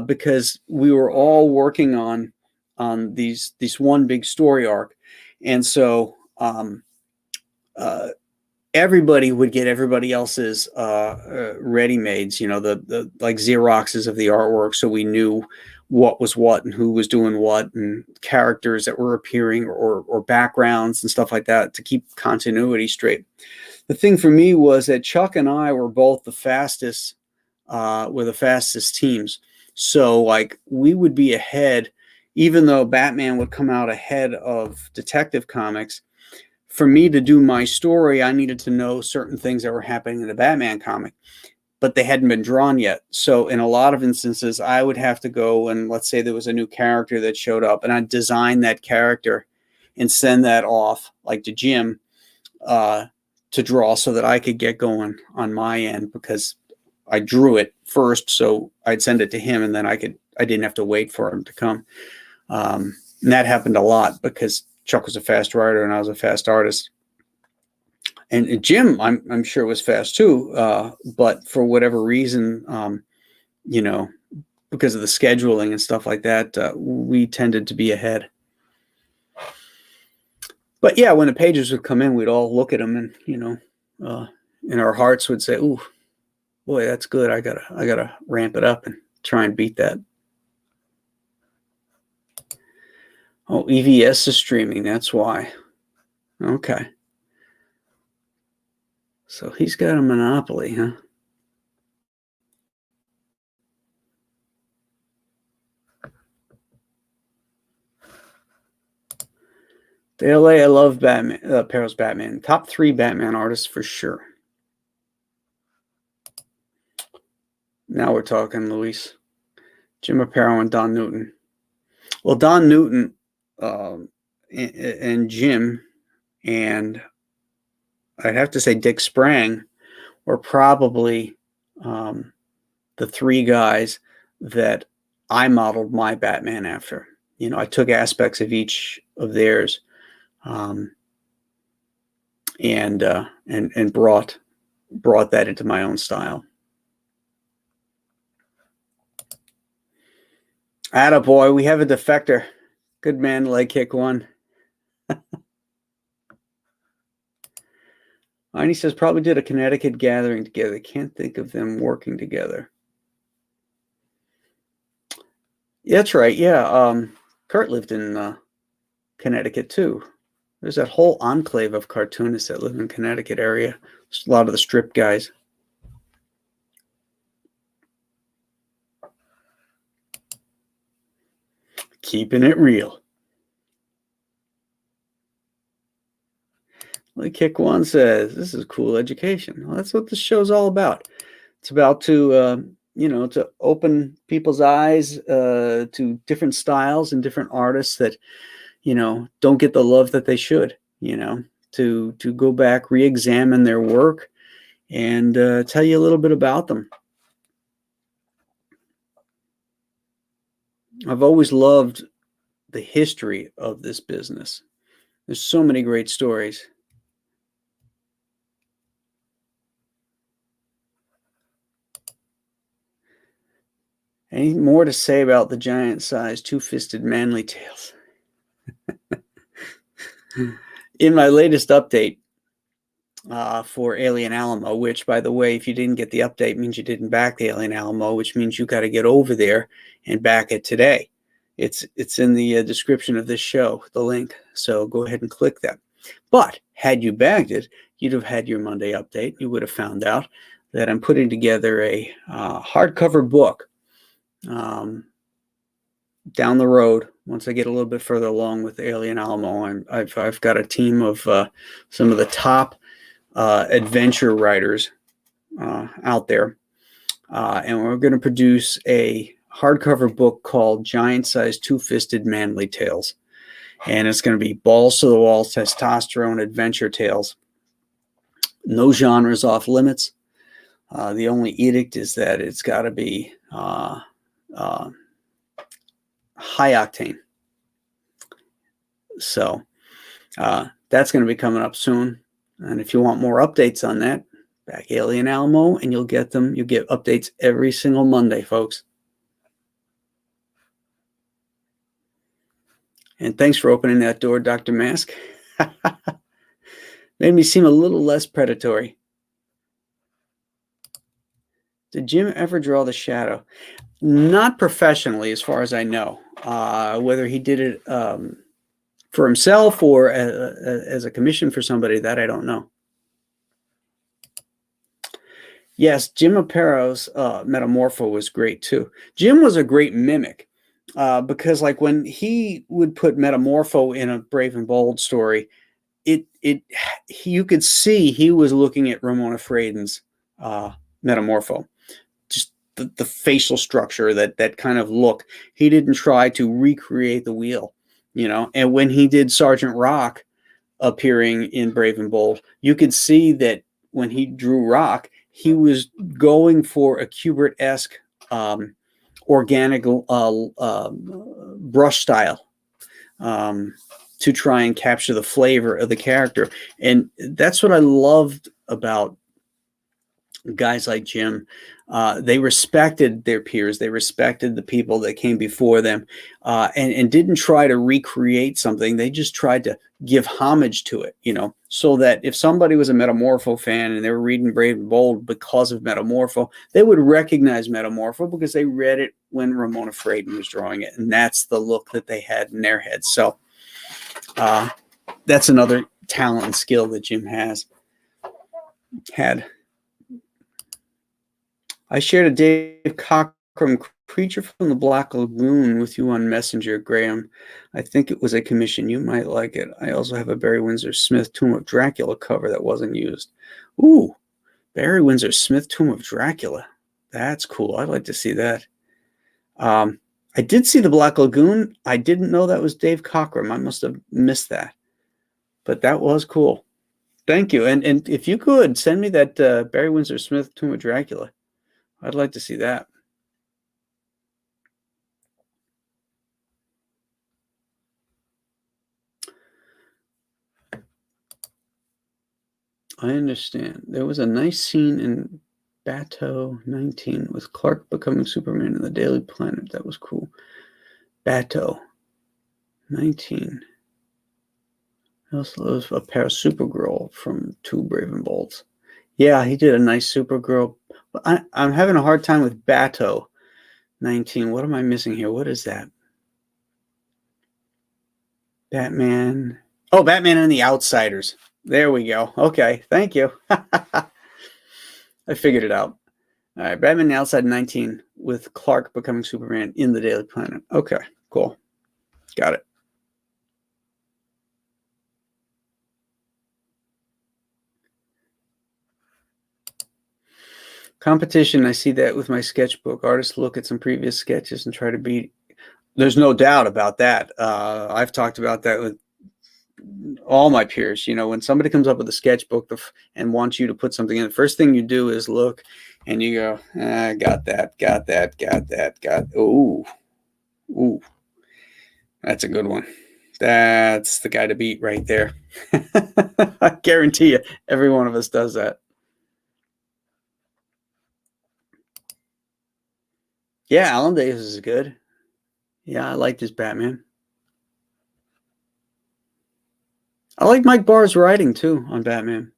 A: because we were all working on this one big story arc, and so everybody would get everybody else's ready-mades, the like Xeroxes of the artwork, so we knew what was what and who was doing what, and characters that were appearing or backgrounds and stuff like that to keep continuity straight. The thing for me was that Chuck and I were both the fastest teams. So like we would be ahead, even though Batman would come out ahead of Detective Comics. For me to do my story, I needed to know certain things that were happening in the Batman comic, but they hadn't been drawn yet. So in a lot of instances, I would have to go and let's say there was a new character that showed up, and I'd design that character and send that off like to Jim to draw so that I could get going on my end, because I drew it first, so I'd send it to him, and then I didn't have to wait for him to come. And that happened a lot because Chuck was a fast writer and I was a fast artist. And Jim, I'm sure was fast too, but for whatever reason, because of the scheduling and stuff like that, we tended to be ahead. But yeah, when the pages would come in, we'd all look at them, and in our hearts would say, "Ooh, boy, that's good. I gotta ramp it up and try and beat that." Oh, EVS is streaming. That's why. Okay. So he's got a monopoly, huh? The LA, I love Batman. Paro's Batman. Top 3 Batman artists for sure. Now we're talking, Luis. Jim Aparo and Don Newton. Well, Don Newton and Jim, and I'd have to say Dick Sprang were probably the three guys that I modeled my Batman after. I took aspects of each of theirs, um, and brought that into my own style. Attaboy, we have a defector. Good man, leg kick one. Arnie says probably did a Connecticut gathering together. Can't think of them working together. Yeah, that's right. Yeah, Kurt lived in Connecticut too. There's that whole enclave of cartoonists that live in Connecticut area. Just a lot of the strip guys. Keeping it real. Leg kick one says, this is cool education. Well, that's what this show's all about. It's about to to open people's eyes to different styles and different artists that, don't get the love that they should, to go back, re-examine their work, and tell you a little bit about them. I've always loved the history of this business. There's so many great stories. Any more to say about the giant-sized, two-fisted manly tails? In my latest update for Alien Alamo, which, by the way, if you didn't get the update, means you didn't back the Alien Alamo, which means you got to get over there and back it today. It's in the description of this show, the link. So go ahead and click that. But had you bagged it, you'd have had your Monday update. You would have found out that I'm putting together a hardcover book. Down the road, once I get a little bit further along with Alien Alamo, I've got a team of some of the top adventure writers out there, and we're going to produce a hardcover book called Giant-Sized Two-Fisted Manly Tales, and it's going to be balls to the wall testosterone adventure tales. No genres off limits. The only edict is that it's got to be high octane. So that's going to be coming up soon. And if you want more updates on that, back Alien Alamo, and you'll get them. You get updates every single Monday, folks. And thanks for opening that door, Dr. Mask. Made me seem a little less predatory. Did Jim ever draw the Shadow? Not professionally, as far as I know. Whether he did it for himself or as a commission for somebody, that I don't know. Yes, Jim Aparo's Metamorpho was great too. Jim was a great mimic because, like, when he would put Metamorpho in a Brave and Bold story, you could see he was looking at Ramona Fradon's Metamorpho. Just the facial structure, that kind of look. He didn't try to recreate the wheel, And when he did Sergeant Rock appearing in Brave and Bold, you could see that when he drew Rock, he was going for a Kubert-esque organic brush style to try and capture the flavor of the character. And that's what I loved about guys like Jim. They respected their peers. They respected the people that came before them, and didn't try to recreate something. They just tried to give homage to it, so that if somebody was a Metamorpho fan and they were reading Brave and Bold because of Metamorpho, they would recognize Metamorpho because they read it when Ramona Fradon was drawing it. And that's the look that they had in their heads. So that's another talent and skill that Jim had. I shared a Dave Cockrum Creature from the Black Lagoon with you on Messenger, Graham. I think it was a commission. You might like it. I also have a Barry Windsor Smith Tomb of Dracula cover that wasn't used. Ooh, Barry Windsor Smith Tomb of Dracula. That's cool. I'd like to see that. I I did see the Black Lagoon. I didn't know that was Dave Cockrum. I must have missed that, but that was cool. Thank you. And if you could send me that Barry Windsor Smith Tomb of Dracula, I'd like to see that. I understand. There was a nice scene in Bateau 19 with Clark becoming Superman in the Daily Planet. That was cool. Bateau 19. Also, there was Aparo Supergirl from Two Brave and Bolts. Yeah, he did a nice Supergirl. I'm having a hard time with Bateau 19. What am I missing here? What is that? Batman. Oh, Batman and the Outsiders. There we go. Okay, thank you. I figured it out. All right, Batman and the Outside 19 with Clark becoming Superman in the Daily Planet. Okay, cool. Got it. Competition, I see that with my sketchbook. Artists look at some previous sketches and try to beat. There's no doubt about that. I've talked about that with all my peers. You know, when somebody comes up with a sketchbook and wants you to put something in, the first thing you do is look and you go, got that. Ooh, that's a good one. That's the guy to beat right there. I guarantee you, every one of us does that. Yeah, Alan Davis is good. Yeah, I liked his Batman. I like Mike Barr's writing, too, on Batman.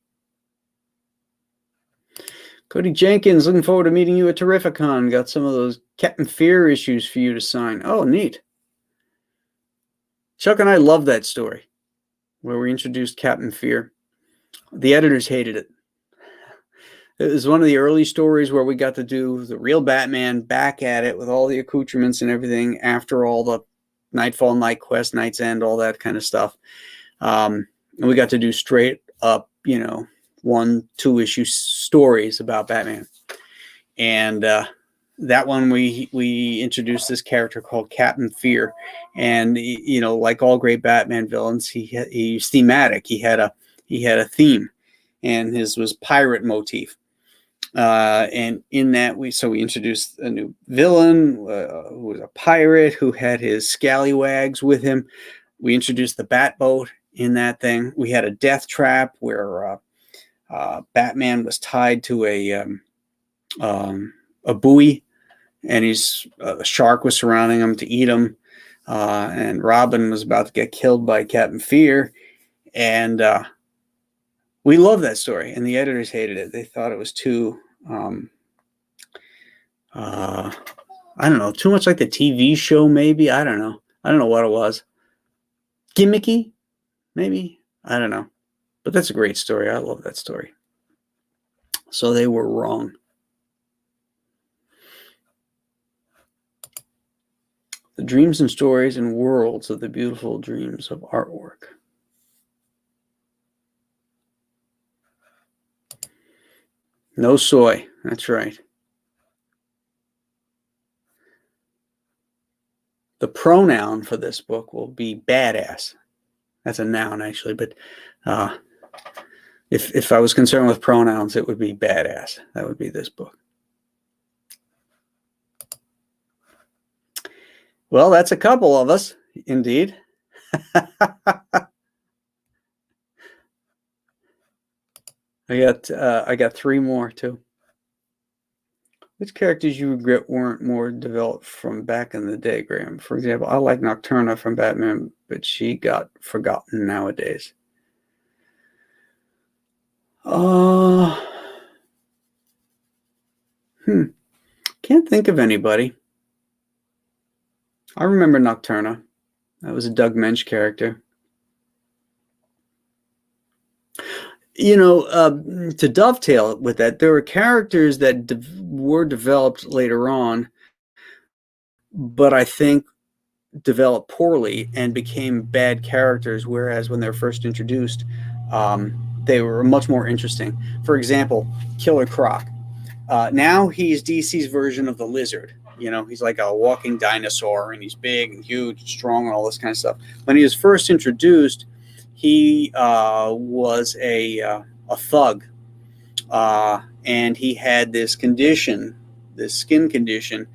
A: Cody Jenkins, looking forward to meeting you at Terrificon. Got some of those Captain Fear issues for you to sign. Oh, neat. Chuck and I love that story, where we introduced Captain Fear. The editors hated it. It was one of the early stories where we got to do the real Batman back at it with all the accoutrements and everything after all the Nightfall, Night Quest, Night's End, all that kind of stuff. And we got to do straight up, 1-2 issue stories about Batman. And that one we introduced this character called Captain Fear. And, like all great Batman villains, he's thematic. He had a theme, and his was pirate motif. And in that we introduced a new villain who was a pirate who had his scallywags with him. We introduced the Batboat in that thing. We had a death trap where Batman was tied to a buoy, and a shark was surrounding him to eat him. And Robin was about to get killed by Captain Fear, and we love that story, and the editors hated it. They thought it was too, I don't know, too much like the TV show, maybe. I don't know what it was. Gimmicky, maybe. I don't know. But that's a great story. I love that story. So they were wrong. The dreams and stories and worlds of the beautiful dreams of artwork. No soy. That's right. The pronoun for this book will be badass. That's a noun, actually. But if I was concerned with pronouns, it would be badass. That would be this book. Well, that's a couple of us, indeed. I got 3 more too. Which characters you regret weren't more developed from back in the day, Graham? For example, I like Nocturna from Batman, but she got forgotten nowadays. Can't think of anybody. I remember Nocturna. That was a Doug Mensch character. To dovetail with that, there were characters that were developed later on, but I think developed poorly and became bad characters, whereas when they were first introduced, they were much more interesting. For example, Killer Croc. Now he's DC's version of the Lizard, He's like a walking dinosaur, and he's big and huge and strong and all this kind of stuff. When he was first introduced, he was a thug, and he had this condition, this skin condition,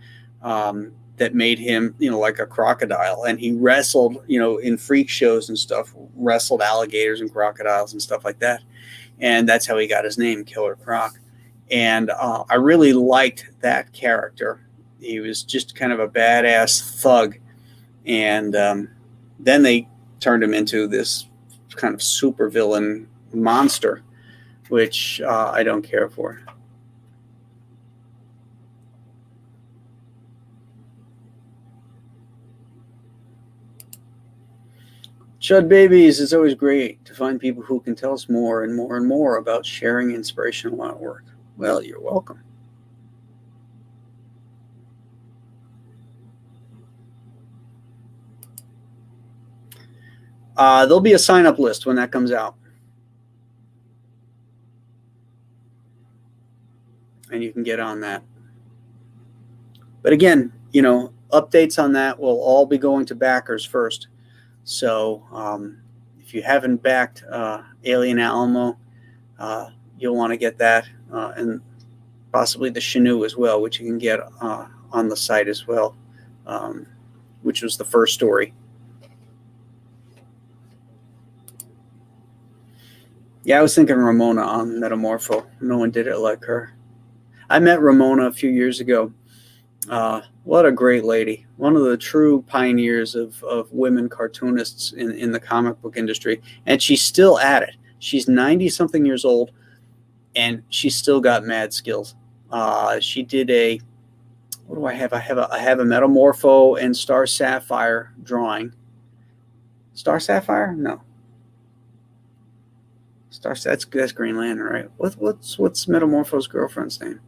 A: that made him, like a crocodile. And he wrestled, in freak shows and stuff, wrestled alligators and crocodiles and stuff like that. And that's how he got his name, Killer Croc. And I really liked that character. He was just kind of a badass thug. And then they turned him into this kind of supervillain monster, which I don't care for. Chud Babies, it's always great to find people who can tell us more and more and more about sharing inspirational artwork. Well, you're welcome. There'll be a sign-up list when that comes out. And you can get on that. But again, updates on that will all be going to backers first. So if you haven't backed Alien Alamo, you'll want to get that, and possibly the Chinook as well, which you can get on the site as well, which was the first story. Yeah, I was thinking Ramona on Metamorpho. No one did it like her. I met Ramona a few years ago. What a great lady. One of the true pioneers of women cartoonists in the comic book industry. And she's still at it. She's 90-something years old, and she's still got mad skills. She did what do I have? I have a Metamorpho and Star Sapphire drawing. Star Sapphire? No. That's Green Lantern, right? What's Metamorpho's girlfriend's name?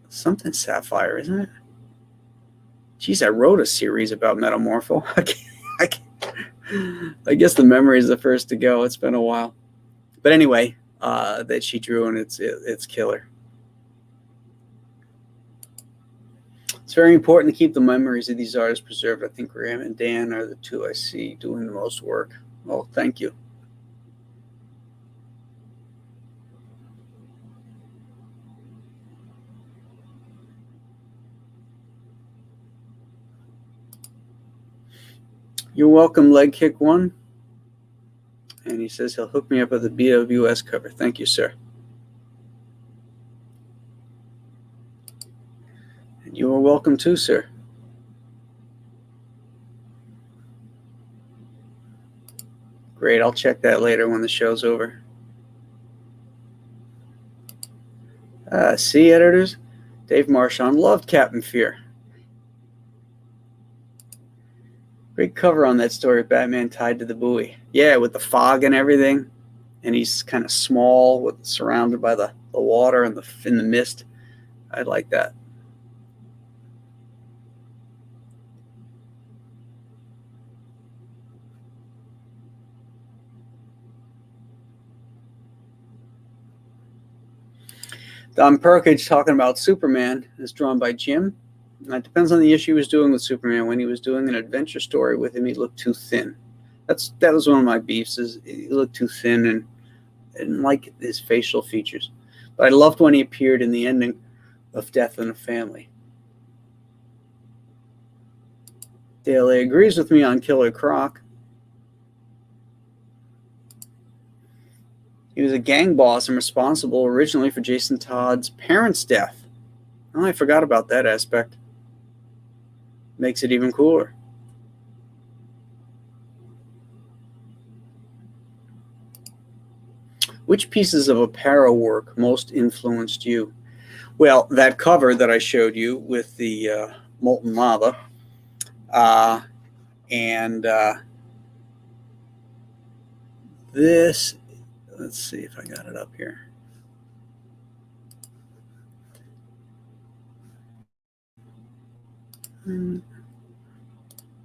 A: Something Sapphire, isn't it? Geez, I wrote a series about Metamorpho. I guess the memory is the first to go. It's been a while. But anyway, that she drew, and it's killer. It's very important to keep the memories of these artists preserved. I think Graham and Dan are the two I see doing the most work. Well, thank you. You're welcome, Leg Kick One. And he says he'll hook me up with a BWS cover. Thank you, sir. And you are welcome too, sir. Great, I'll check that later when the show's over. See, editors? Dave Marchand loved Captain Fear. Great cover on that story, Batman tied to the buoy. Yeah, with the fog and everything. And he's kind of small, surrounded by the water and in the mist. I like that. Don Perkage talking about Superman is drawn by Jim. It depends on the issue he was doing with Superman. When he was doing an adventure story with him, he looked too thin. That was one of my beefs, is he looked too thin, and I didn't like his facial features. But I loved when he appeared in the ending of Death in a Family. Daly agrees with me on Killer Croc. He was a gang boss and responsible originally for Jason Todd's parents' death. Oh, I forgot about that aspect. Makes it even cooler. Which pieces of Aparo work most influenced you? Well, that cover that I showed you with the molten lava, and this, let's see if I got it up here.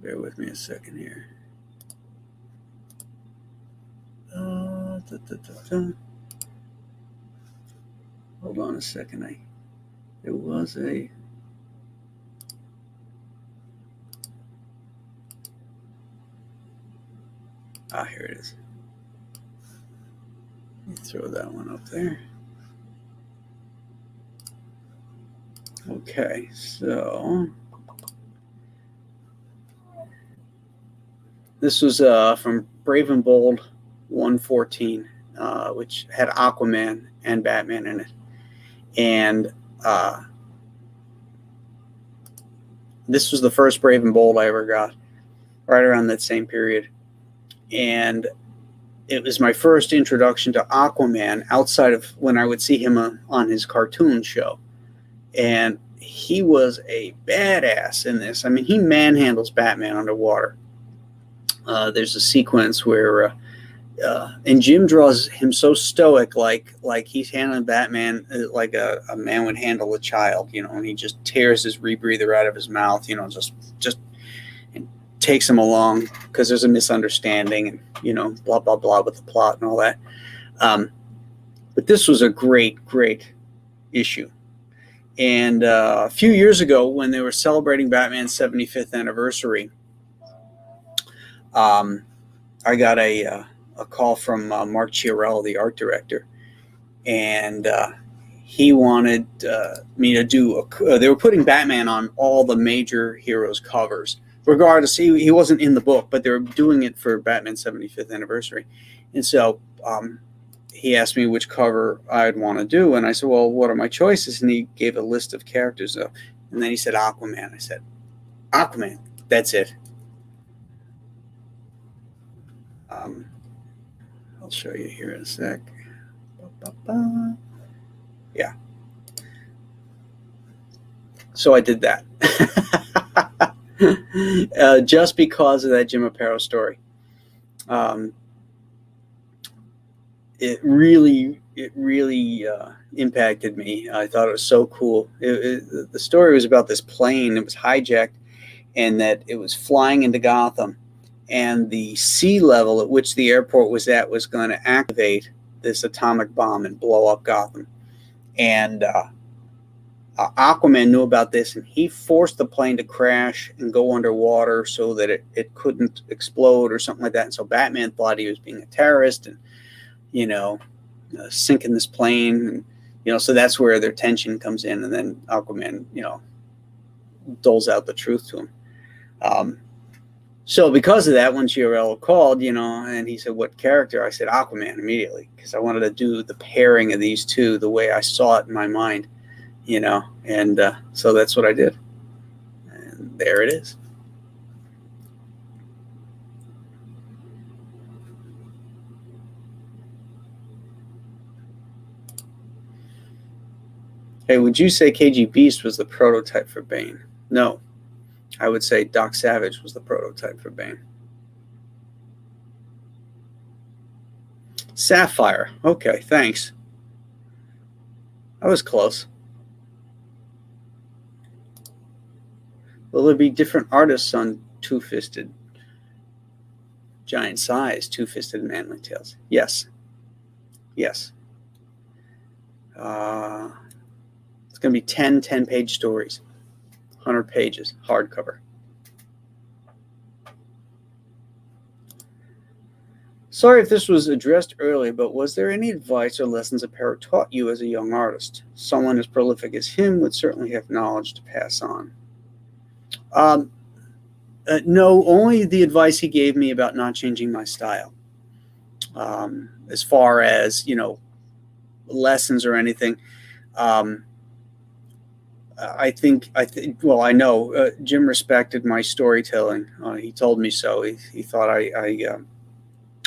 A: Bear with me a second here. Hold on a second. It was a... here it is. Let me throw that one up there. Okay, so this was from Brave and Bold 114, which had Aquaman and Batman in it. And this was the first Brave and Bold I ever got, right around that same period. And it was my first introduction to Aquaman outside of when I would see him on his cartoon show. And he was a badass in this. I mean, he manhandles Batman underwater. There's a sequence where, and Jim draws him so stoic, like he's handling Batman like a man would handle a child, you know, and he just tears his rebreather out of his mouth, you know, just and takes him along because there's a misunderstanding and, you know, blah, blah, blah with the plot and all that. But this was a great issue. And a few years ago, when they were celebrating Batman's 75th anniversary, I got a call from Mark Chiarella, the art director, and he wanted me to do they were putting Batman on all the major heroes' covers. Regardless, he wasn't in the book, but they were doing it for Batman's 75th anniversary. And so he asked me which cover I'd want to do. And I said, well, what are my choices? And he gave a list of characters. And then he said, Aquaman. I said, Aquaman, that's it. I'll show you here in a sec. Yeah. So I did that. Just because of that Jim Aparo story. It really impacted me. I thought it was so cool. The story was about this plane. It was hijacked, and that it was flying into Gotham, and the sea level at which the airport was at was going to activate this atomic bomb and blow up Gotham. And Aquaman knew about this, and he forced the plane to crash and go underwater so that it couldn't explode or something like that. And so Batman thought he was being a terrorist and, you know, sinking this plane. And, you know, so that's where their tension comes in. And then Aquaman, you know, doles out the truth to him. So because of that, when Chiarella called, you know, and he said, what character? I said Aquaman immediately, because I wanted to do the pairing of these two the way I saw it in my mind, you know, and so that's what I did. And there it is. Hey, would you say KG Beast was the prototype for Bane? No. I would say Doc Savage was the prototype for Bane. Sapphire. Okay, thanks. I was close. Will there be different artists on Two-Fisted Giant Size, Two-Fisted Manly Tales? Yes. Yes. It's going to be 10 10-page stories. 100 pages, hardcover. Sorry if this was addressed earlier, but was there any advice or lessons Aparo taught you as a young artist? Someone as prolific as him would certainly have knowledge to pass on. No, only the advice he gave me about not changing my style. As far as, you know, lessons or anything, I know Jim respected my storytelling. He told me so. He thought I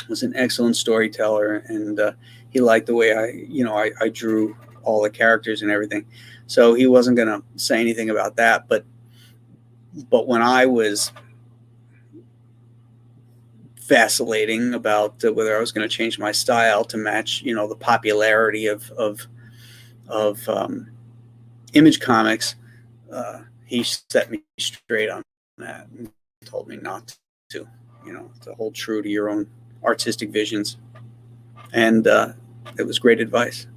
A: was an excellent storyteller, and he liked the way I drew all the characters and everything. So he wasn't going to say anything about that. But when I was vacillating about whether I was going to change my style to match, you know, the popularity of Image Comics, he set me straight on that and told me not to, you know, to hold true to your own artistic visions. And it was great advice.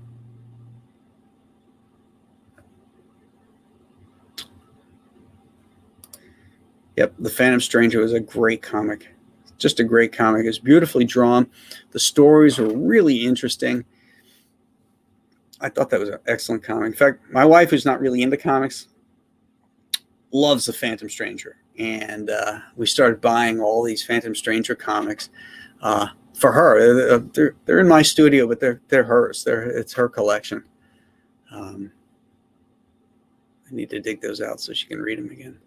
A: Yep, The Phantom Stranger was a great comic. Just a great comic. It was beautifully drawn. The stories were really interesting. I thought that was an excellent comic. In fact, my wife, who's not really into comics, loves The Phantom Stranger. And we started buying all these Phantom Stranger comics for her. They're in my studio, but they're hers. It's her collection. I need to dig those out so she can read them again.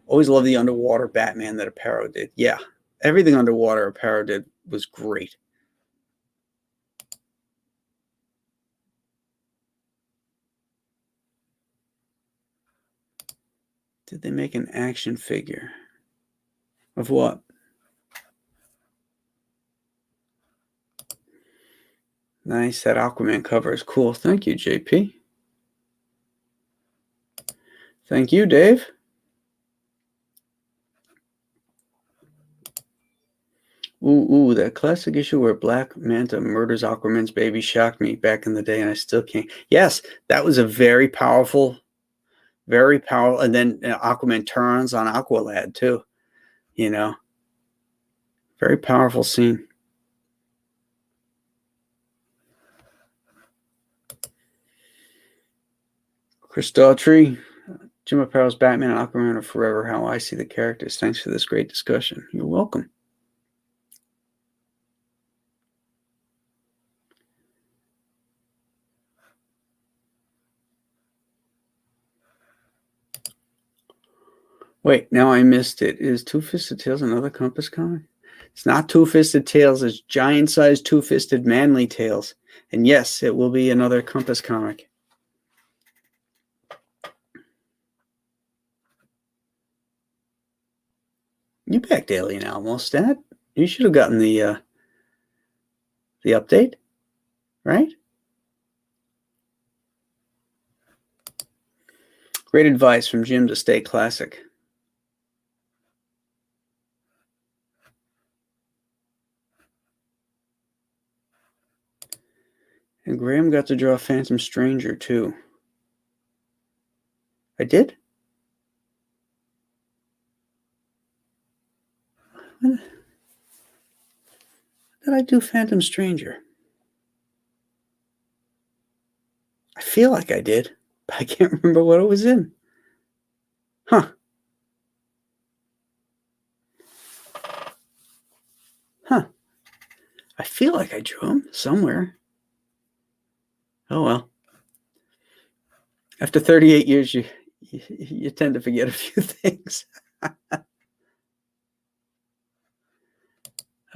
A: Always love the underwater Batman that Aparo did. Yeah, everything underwater Aparo did was great. Did they make an action figure? Of what? Nice. That Aquaman cover is cool. Thank you, JP. Thank you, Dave. Ooh, that classic issue where Black Manta murders Aquaman's baby shocked me back in the day, and I still can't. Yes, that was a very powerful. And then Aquaman turns on Aqualad too. Very powerful scene. Chris Daughtry, Jim Aparo's Batman and Aquaman are forever how I see the characters. Thanks for this great discussion. You're welcome. Wait, now I missed it. Is Two-Fisted Tales another Compass comic? It's not Two-Fisted Tales. It's giant-sized Two-Fisted Manly Tales. And yes, it will be another Compass comic. You backed Alien Almost, Dad. You should have gotten the update, right? Great advice from Jim to stay classic. And Graham got to draw Phantom Stranger, too. I did? When did I do Phantom Stranger? I feel like I did, but I can't remember what it was in. Huh. I feel like I drew him somewhere. Oh, well. After 38 years, you tend to forget a few things.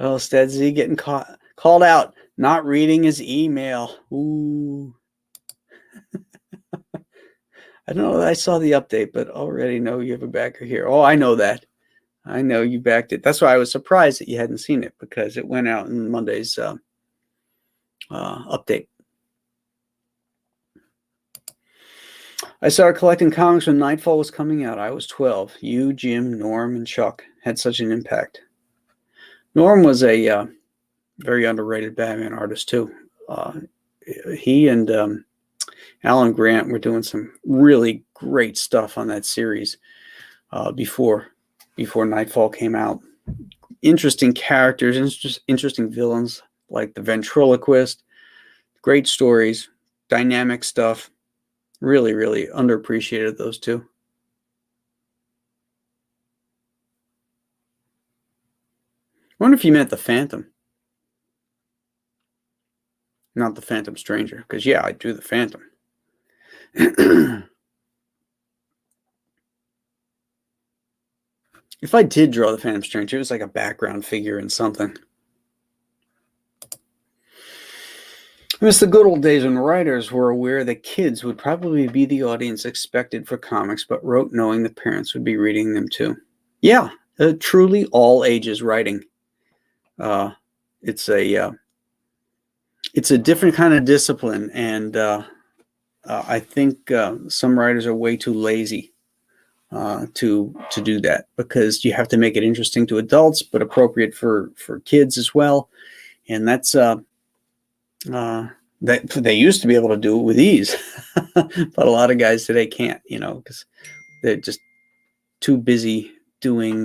A: Oh, Stedsy getting called out, not reading his email. Ooh. I don't know that I saw the update, but already know you have a backer here. Oh, I know that. I know you backed it. That's why I was surprised that you hadn't seen it, because it went out in Monday's update. I started collecting comics when Nightfall was coming out. I was 12. You, Jim, Norm, and Chuck had such an impact. Norm was a very underrated Batman artist, too. He and Alan Grant were doing some really great stuff on that series before Nightfall came out. Interesting characters, interesting villains like the ventriloquist. Great stories, dynamic stuff. Really, really underappreciated, those two. I wonder if you meant the Phantom. Not the Phantom Stranger, because, yeah, I drew the Phantom. If I did draw the Phantom Stranger, it was like a background figure in something. I miss the good old days when writers were aware that kids would probably be the audience expected for comics, but wrote knowing the parents would be reading them too. Yeah, truly all ages writing. It's a different kind of discipline, and I think some writers are way too lazy to do that, because you have to make it interesting to adults, but appropriate for kids as well. And that's that they used to be able to do it with ease, but a lot of guys today can't, because They're just too busy doing,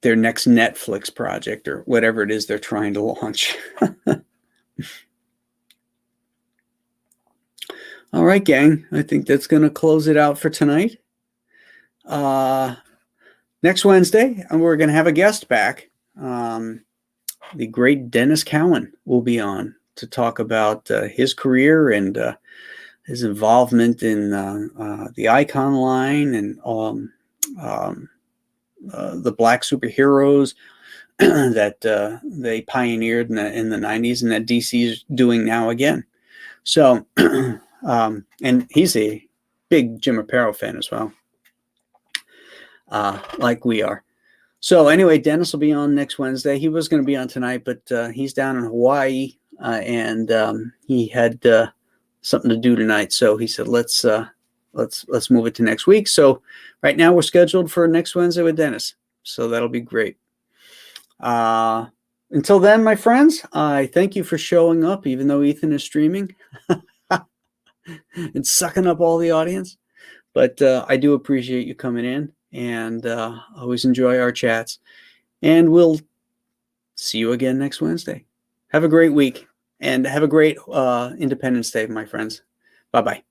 A: their next Netflix project or whatever it is they're trying to launch. All right, gang. I think that's going to close it out for tonight. Next Wednesday, we're going to have a guest back. The great Dennis Cowan will be on to talk about his career and his involvement in the Icon line and the Black superheroes that they pioneered in the 90s and that DC is doing now again. So, and he's a big Jim Aparo fan as well, like we are. So anyway, Dennis will be on next Wednesday. He was going to be on tonight, but he's down in Hawaii, and he had something to do tonight. So he said, let's move it to next week. So right now we're scheduled for next Wednesday with Dennis. So that'll be great. Until then, my friends, I thank you for showing up, even though Ethan is streaming and sucking up all the audience. But I do appreciate you coming in, and always enjoy our chats. And we'll see you again next Wednesday. Have a great week, and have a great Independence Day, my friends. Bye-bye.